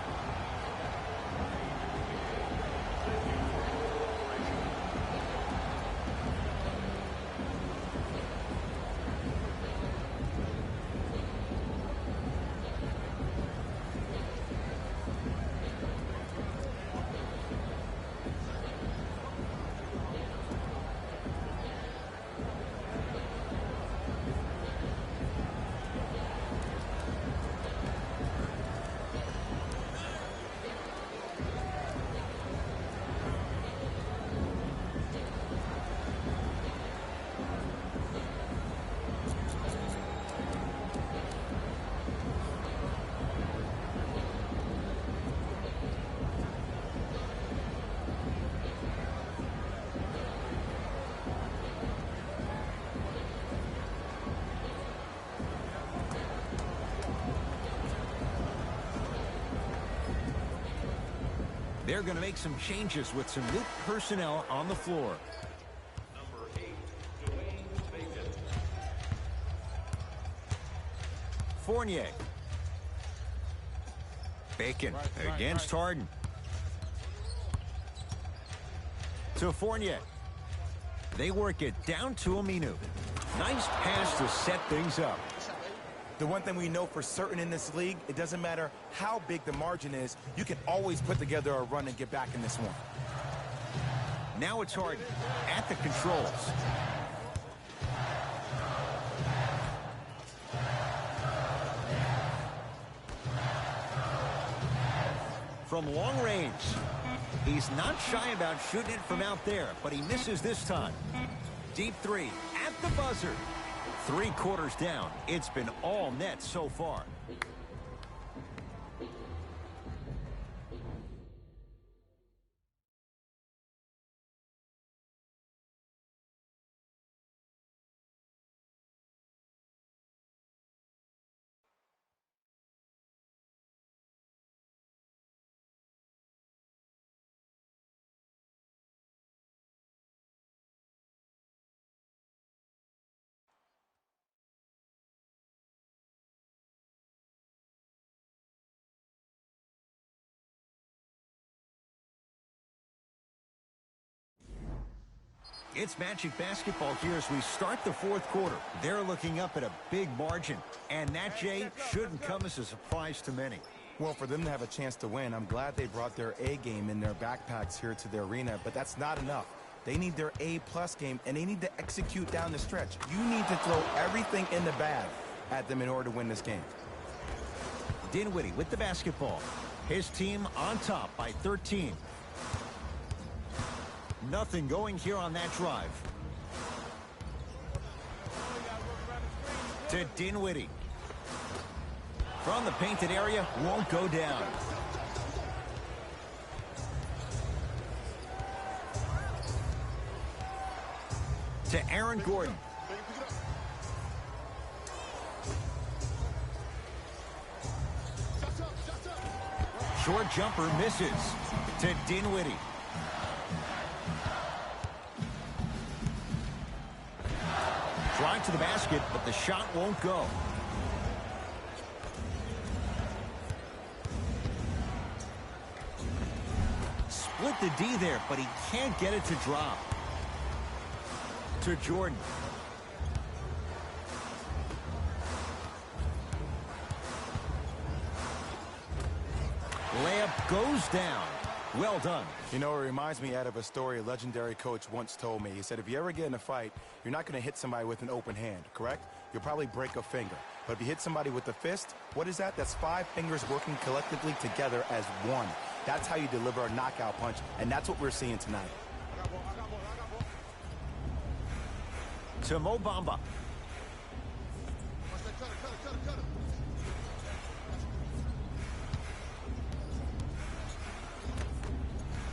They're going to make some changes with some new personnel on the floor. Number 8, Dwayne Bacon. Fournier. Bacon against Harden. To Fournier. They work it down to Aminu. Nice pass to set things up. The one thing we know for certain in this league, it doesn't matter how big the margin is, you can always put together a run and get back in this one. Now it's Harden at the controls. From long range. He's not shy about shooting it from out there, but he misses this time. Deep three at the buzzer. 3 quarters down. It's been all net so far. It's Magic basketball here as we start the 4th quarter. They're looking up at a big margin, and that, Jay, shouldn't come as a surprise to many. Well, for them to have a chance to win, I'm glad they brought their A game in their backpacks here to the arena, but that's not enough. They need their A-plus game, and they need to execute down the stretch. You need to throw everything in the bag at them in order to win this game. Dinwiddie with the basketball. His team on top by 13. Nothing going here on that drive. To Dinwiddie. From the painted area, won't go down. To Aaron Gordon. Short jumper misses. To Dinwiddie. Drive to the basket, but the shot won't go. Split the D there, but he can't get it to drop. To Jordan. Layup goes down. Well done. You know, it reminds me, Ed, of a story a legendary coach once told me. He said, if you ever get in a fight, you're not going to hit somebody with an open hand, correct? You'll probably break a finger. But if you hit somebody with a fist, what is that? That's 5 fingers working collectively together as one. That's how you deliver a knockout punch, and that's what we're seeing tonight. To Mo Bamba.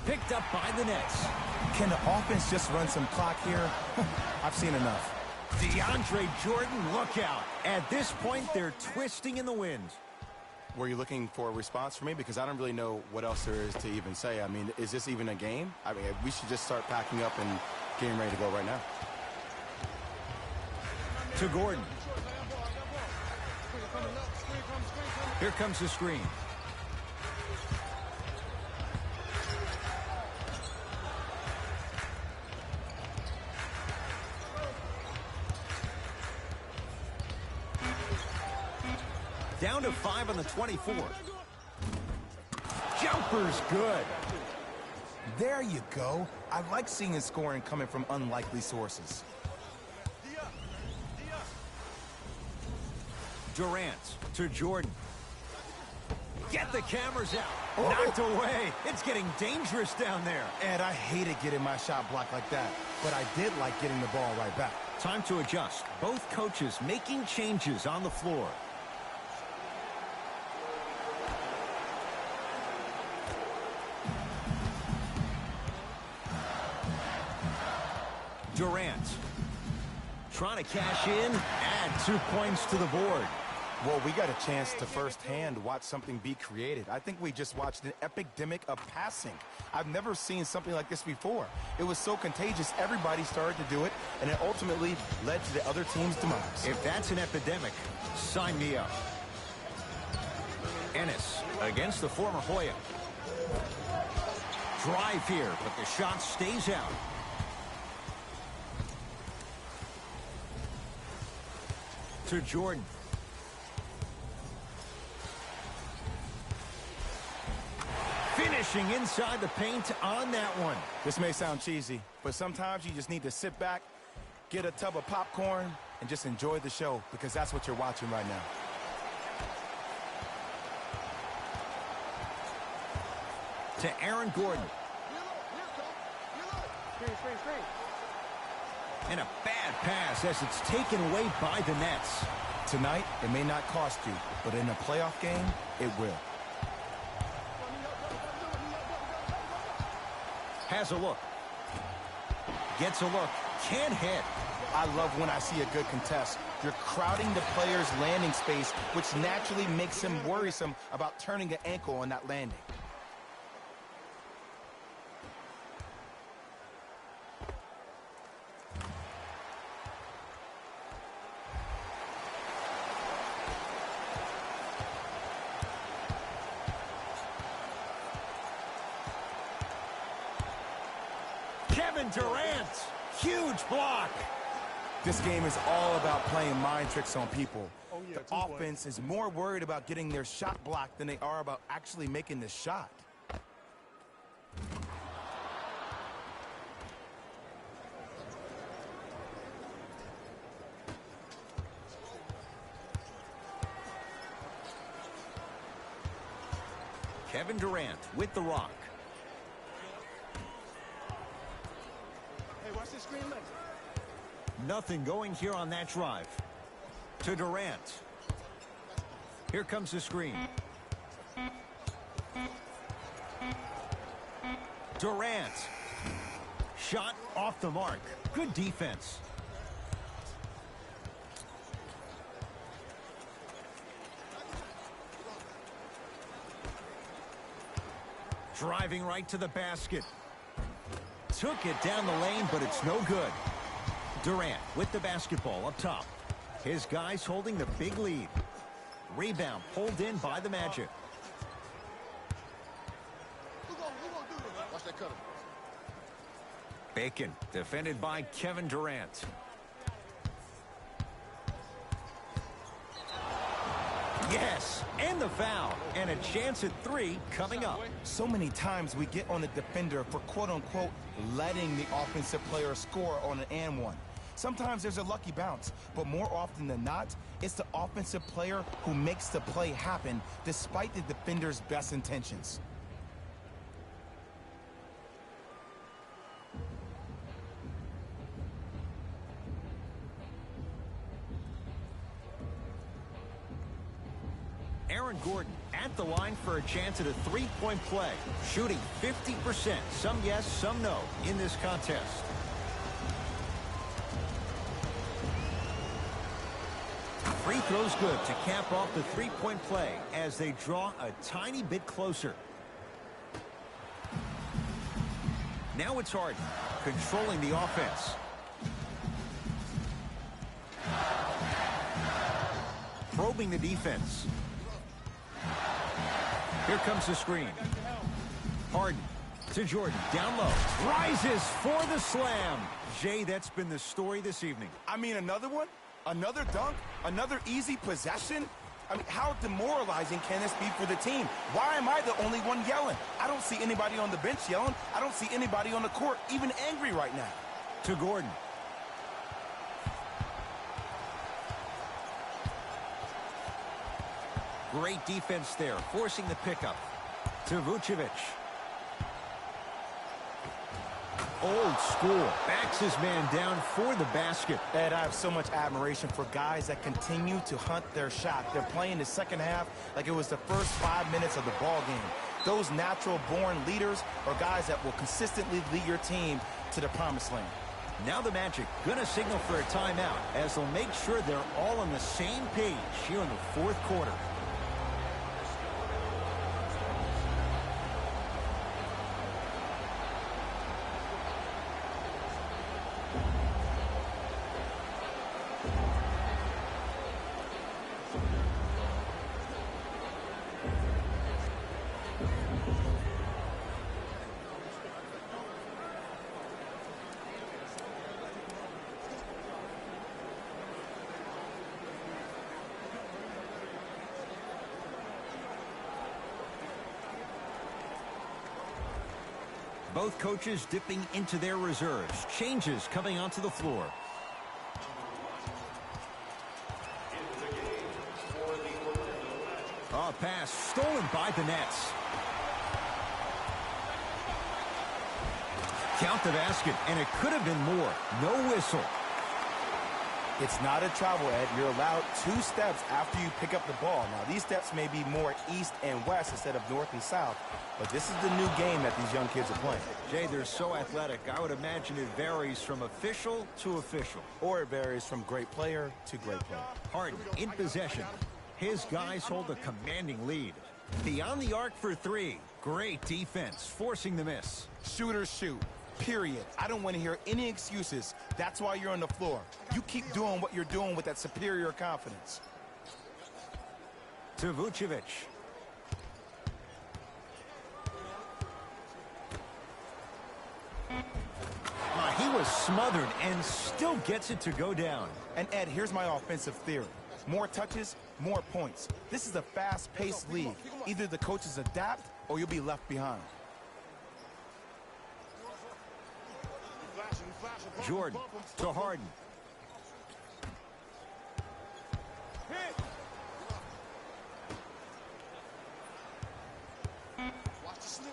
Picked up by the Nets. Can the offense just run some clock here? I've seen enough. DeAndre Jordan, look out. At this point, they're twisting in the wind. Were you looking for a response from me? Because I don't really know what else there is to even say. I mean, is this even a game? I mean, we should just start packing up and getting ready to go right now. To Gordon. Here comes the screen. Down to 5 on the 24. Jumper's good. There you go. I like seeing scoring coming from unlikely sources. Durant to Jordan. Get the cameras out. Knocked away. It's getting dangerous down there. Ed, I hated getting my shot blocked like that, but I did like getting the ball right back. Time to adjust. Both coaches making changes on the floor. Durant trying to cash in, add 2 points to the board. Well, we got a chance to firsthand watch something be created. I think we just watched an epidemic of passing. I've never seen something like this before. It was so contagious, everybody started to do it, and it ultimately led to the other team's demise. If that's an epidemic, sign me up. Ennis against the former Hoya. Drive here, but the shot stays out. To Jordan. Finishing inside the paint on that one. This may sound cheesy, but sometimes you just need to sit back, get a tub of popcorn, and just enjoy the show, because that's what you're watching right now. To Aaron Gordon. And a bad pass as it's taken away by the Nets. Tonight, it may not cost you, but in a playoff game, it will. Has a look. Gets a look. Can't hit. I love when I see a good contest. You're crowding the player's landing space, which naturally makes him worrisome about turning an ankle on that landing. Durant, huge block. This game is all about playing mind tricks on people. The offense is more worried about getting their shot blocked than they are about actually making the shot. Kevin Durant with the rock. Nothing going here on that drive. To Durant. Here comes the screen. Durant. Shot off the mark. Good defense. Driving right to the basket. Took it down the lane, but it's no good. Durant with the basketball up top. His guys holding the big lead. Rebound pulled in by the Magic. Watch that cutter. Bacon defended by Kevin Durant. Yes, and the foul. And a chance at 3 coming up. So many times we get on the defender for quote-unquote letting the offensive player score on an and one. Sometimes there's a lucky bounce, but more often than not, it's the offensive player who makes the play happen despite the defender's best intentions. Aaron Gordon at the line for a chance at a 3-point play. Shooting 50%. Some yes, some no in this contest. free throw's good to cap off the three-point play as they draw a tiny bit closer. Now it's Harden, controlling the offense. Probing the defense. Here comes the screen. Harden to Jordan, down low. Rises for the slam. Jay, that's been the story this evening. I mean, another one? Another dunk? Another easy possession? I mean, how demoralizing can this be for the team? Why am I the only one yelling? I don't see anybody on the bench yelling. I don't see anybody on the court even angry right now. To Gordon. Great defense there, forcing the pickup. To Vucevic. Old school. Backs his man down for the basket. Ed, I have so much admiration for guys that continue to hunt their shot. They're playing the second half like it was the first 5 minutes of the ball game. Those natural-born leaders are guys that will consistently lead your team to the promised land. Now the Magic gonna signal for a timeout as they'll make sure they're all on the same page here in the fourth quarter. Both coaches dipping into their reserves. Changes coming onto the floor. Oh, pass stolen by the Nets. Count the basket, and it could have been more. No whistle. It's not a travel, Ed. You're allowed 2 steps after you pick up the ball. Now, these steps may be more east and west instead of north and south, but this is the new game that these young kids are playing. Jay, they're so athletic. I would imagine it varies from official to official. Or it varies from great player to great player. Harden in possession. His guys hold a commanding lead. Beyond the arc for 3. Great defense, forcing the miss. Shooters shoot. Period. I don't want to hear any excuses. That's why you're on the floor. You keep doing what you're doing with that superior confidence. To Vucevic. He was smothered and still gets it to go down. And Ed, here's my offensive theory. More touches, more points. This is a fast-paced league. Either the coaches adapt or you'll be left behind. Jordan to Harden.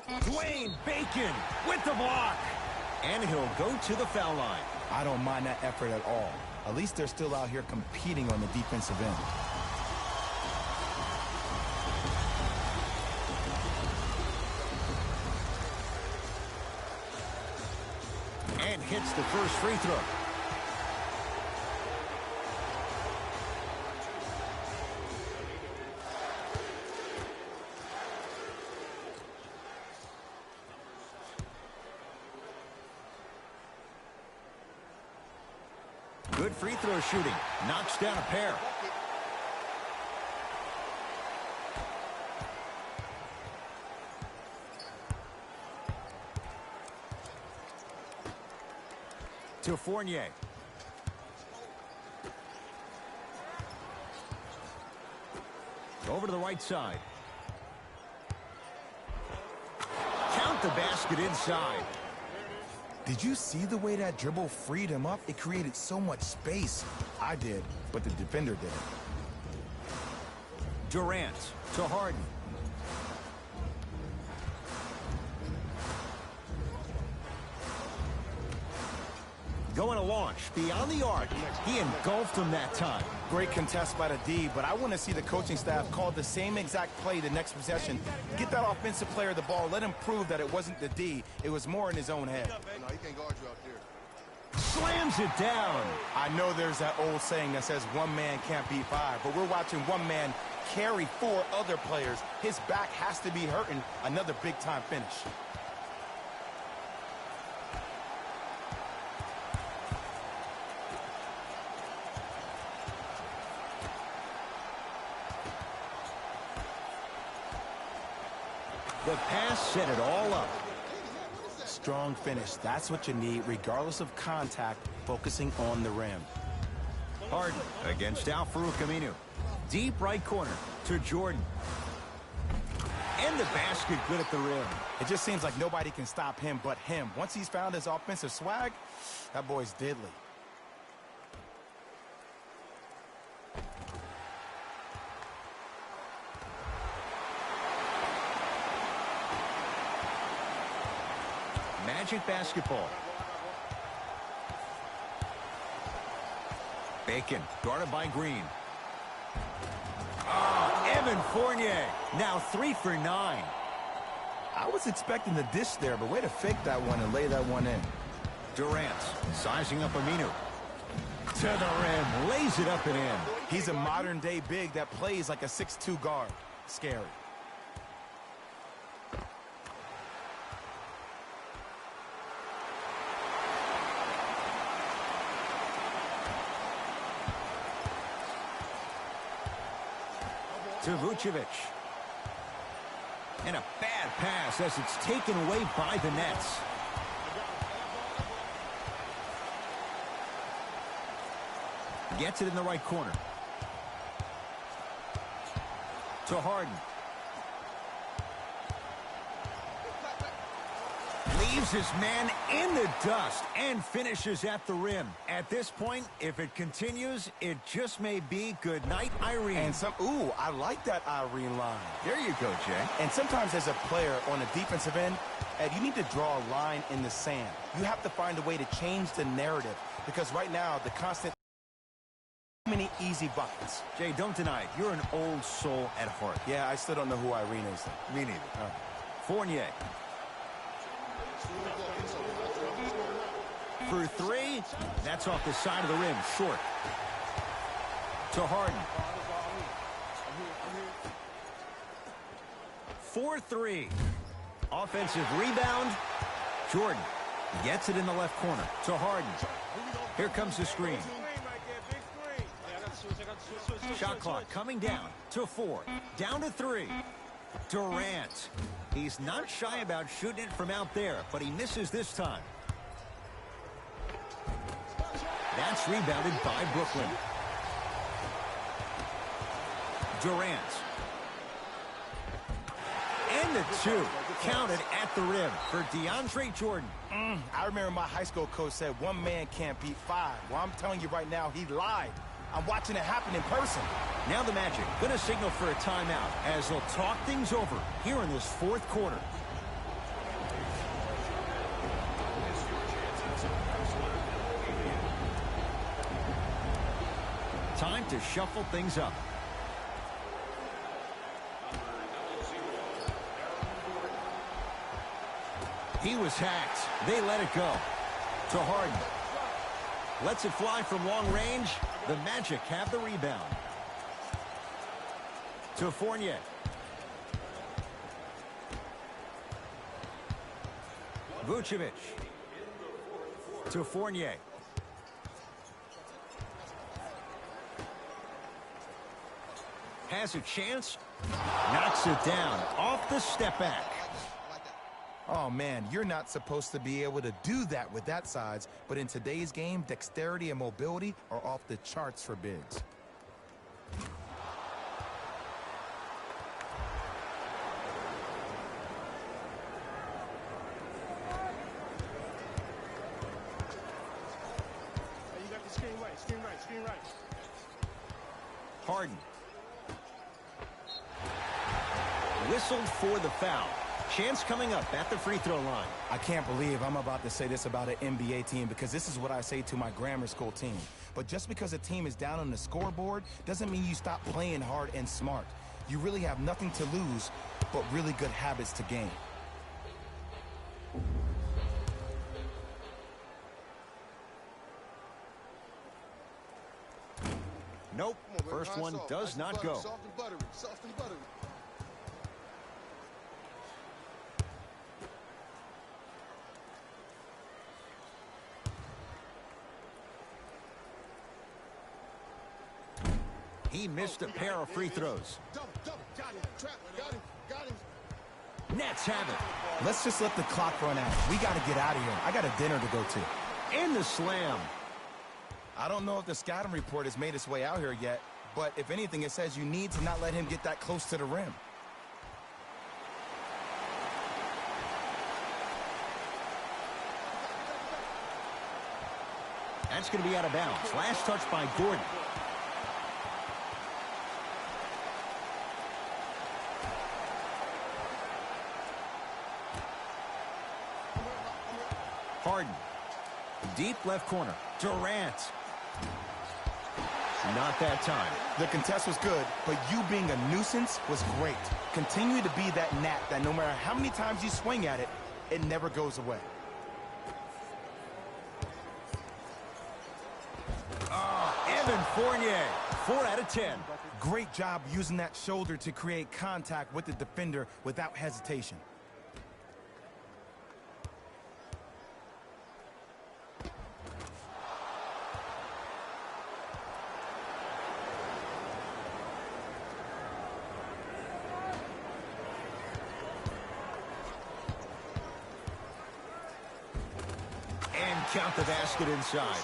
Dwayne Bacon with the block. And he'll go to the foul line. I don't mind that effort at all. At least they're still out here competing on the defensive end. And hits the first free throw. Good free throw shooting. Knocks down a pair. To Fournier. Over to the right side. Count the basket inside. Did you see the way that dribble freed him up? It created so much space. I did, but the defender didn't. Durant to Harden. Going to launch beyond the arc. He engulfed him that time. Great contest by the D, but I want to see the coaching staff call the same exact play the next possession. Get that offensive player the ball. Let him prove that it wasn't the D. It was more in his own head. No, he can't guard you out there. Slams it down. I know there's that old saying that says one man can't beat five, but we're watching one man carry four other players. His back has to be hurting. Another big-time finish. The pass set it all up. Strong finish. That's what you need, regardless of contact, focusing on the rim. Harden against Al-Farouq Aminu. Deep right corner to Jordan. And the basket good at the rim. It just seems like nobody can stop him but him. Once he's found his offensive swag, that boy's deadly. Magic basketball. Bacon, guarded by Green. Oh, Evan Fournier, now 3 for 9. I was expecting the dish there, but way to fake that one and lay that one in. Durant, sizing up Aminu. To the rim, lays it up and in. He's a modern-day big that plays like a 6'2" guard. Scary. To Vucevic. And a bad pass as it's taken away by the Nets. Gets it in the right corner. To Harden. Leaves his man in the dust and finishes at the rim. At this point, if it continues, it just may be good night, Irene. And ooh, I like that Irene line. There you go, Jay. And sometimes as a player on the defensive end, Ed, you need to draw a line in the sand. You have to find a way to change the narrative because right now, the constant many easy buckets. Jay, don't deny it. You're an old soul at heart. Yeah, I still don't know who Irene is. Me neither. Fournier. For 3, that's off the side of the rim, short. To Harden. 4-3. Offensive rebound. Jordan gets it in the left corner to Harden. Here comes the screen. Shot clock coming down to 4. Down to 3. Durant. He's not shy about shooting it from out there, but he misses this time. That's rebounded by Brooklyn. Durant. And the 2. Counted at the rim for DeAndre Jordan. I remember my high school coach said one man can't beat 5. Well, I'm telling you right now, he lied. I'm watching it happen in person. Now the Magic going to signal for a timeout as they'll talk things over here in this 4th quarter. Time to shuffle things up. He was hacked. They let it go. To Harden. Lets it fly from long range. The Magic have the rebound. To Fournier. Vucevic. To Fournier. Has a chance. Knocks it down. Off the step back. Oh, man, you're not supposed to be able to do that with that size, but in today's game, dexterity and mobility are off the charts for bigs. You got the screen right. Harden. Whistled for the foul. Chance coming up at the free throw line. I can't believe I'm about to say this about an NBA team because this is what I say to my grammar school team. But just because a team is down on the scoreboard doesn't mean you stop playing hard and smart. You really have nothing to lose but really good habits to gain. Nope, first one does not go. Soft and buttery, soft and buttery. He missed a pair of free throws. Double, got him, trap, got him. Nets have it. Let's just let the clock run out. We got to get out of here. I got a dinner to go to. And the slam. I don't know if the scouting report has made its way out here yet, but if anything, it says you need to not let him get that close to the rim. That's going to be out of bounds. Last touch by Gordon. Harden. Deep left corner. Durant. Not that time. The contest was good, but you being a nuisance was great. Continue to be that gnat that no matter how many times you swing at it, it never goes away. Evan Fournier. 4 out of 10. Great job using that shoulder to create contact with the defender without hesitation. And count the basket inside.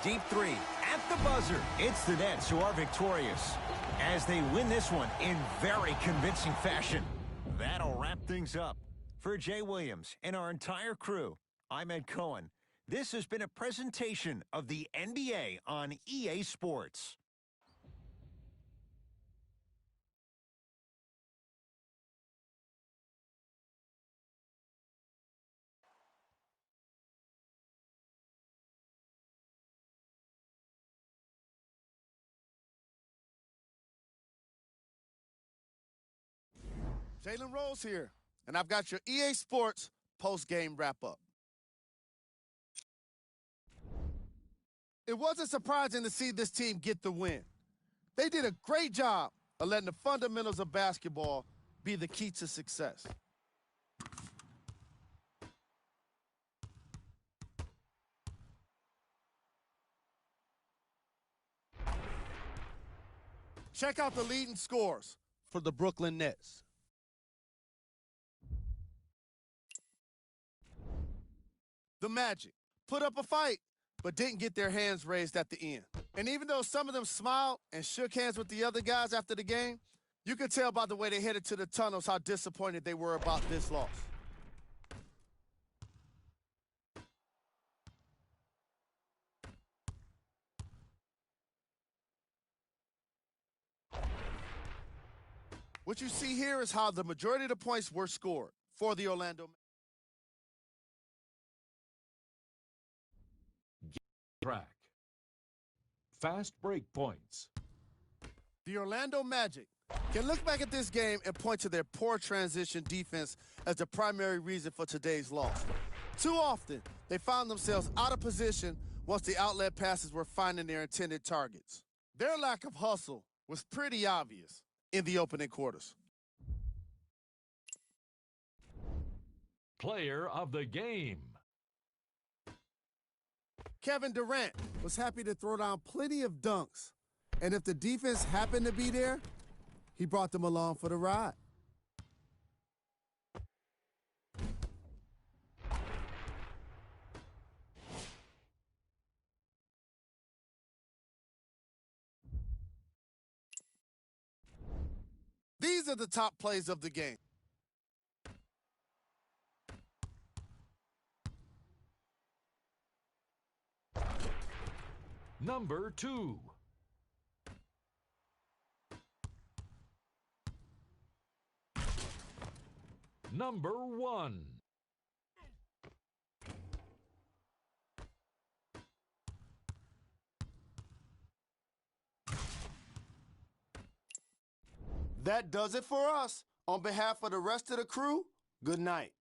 Deep three at the buzzer. It's the Nets who are victorious as they win this one in very convincing fashion. That'll wrap things up. For Jay Williams and our entire crew, I'm Ed Cohen. This has been a presentation of the NBA on EA Sports. Jalen Rose here, and I've got your EA Sports post-game wrap-up. It wasn't surprising to see this team get the win. They did a great job of letting the fundamentals of basketball be the key to success. Check out the leading scores for the Brooklyn Nets. The Magic put up a fight, but didn't get their hands raised at the end. And even though some of them smiled and shook hands with the other guys after the game, you could tell by the way they headed to the tunnels how disappointed they were about this loss. What you see here is how the majority of the points were scored for the Orlando Magic. Track. Fast break points. The Orlando Magic can look back at this game and point to their poor transition defense as the primary reason for today's loss. Too often, they found themselves out of position once the outlet passes were finding their intended targets. Their lack of hustle was pretty obvious in the opening quarters. Player of the game. Kevin Durant was happy to throw down plenty of dunks. And if the defense happened to be there, he brought them along for the ride. These are the top plays of the game. Number 2. Number 1. That does it for us. On behalf of the rest of the crew, good night.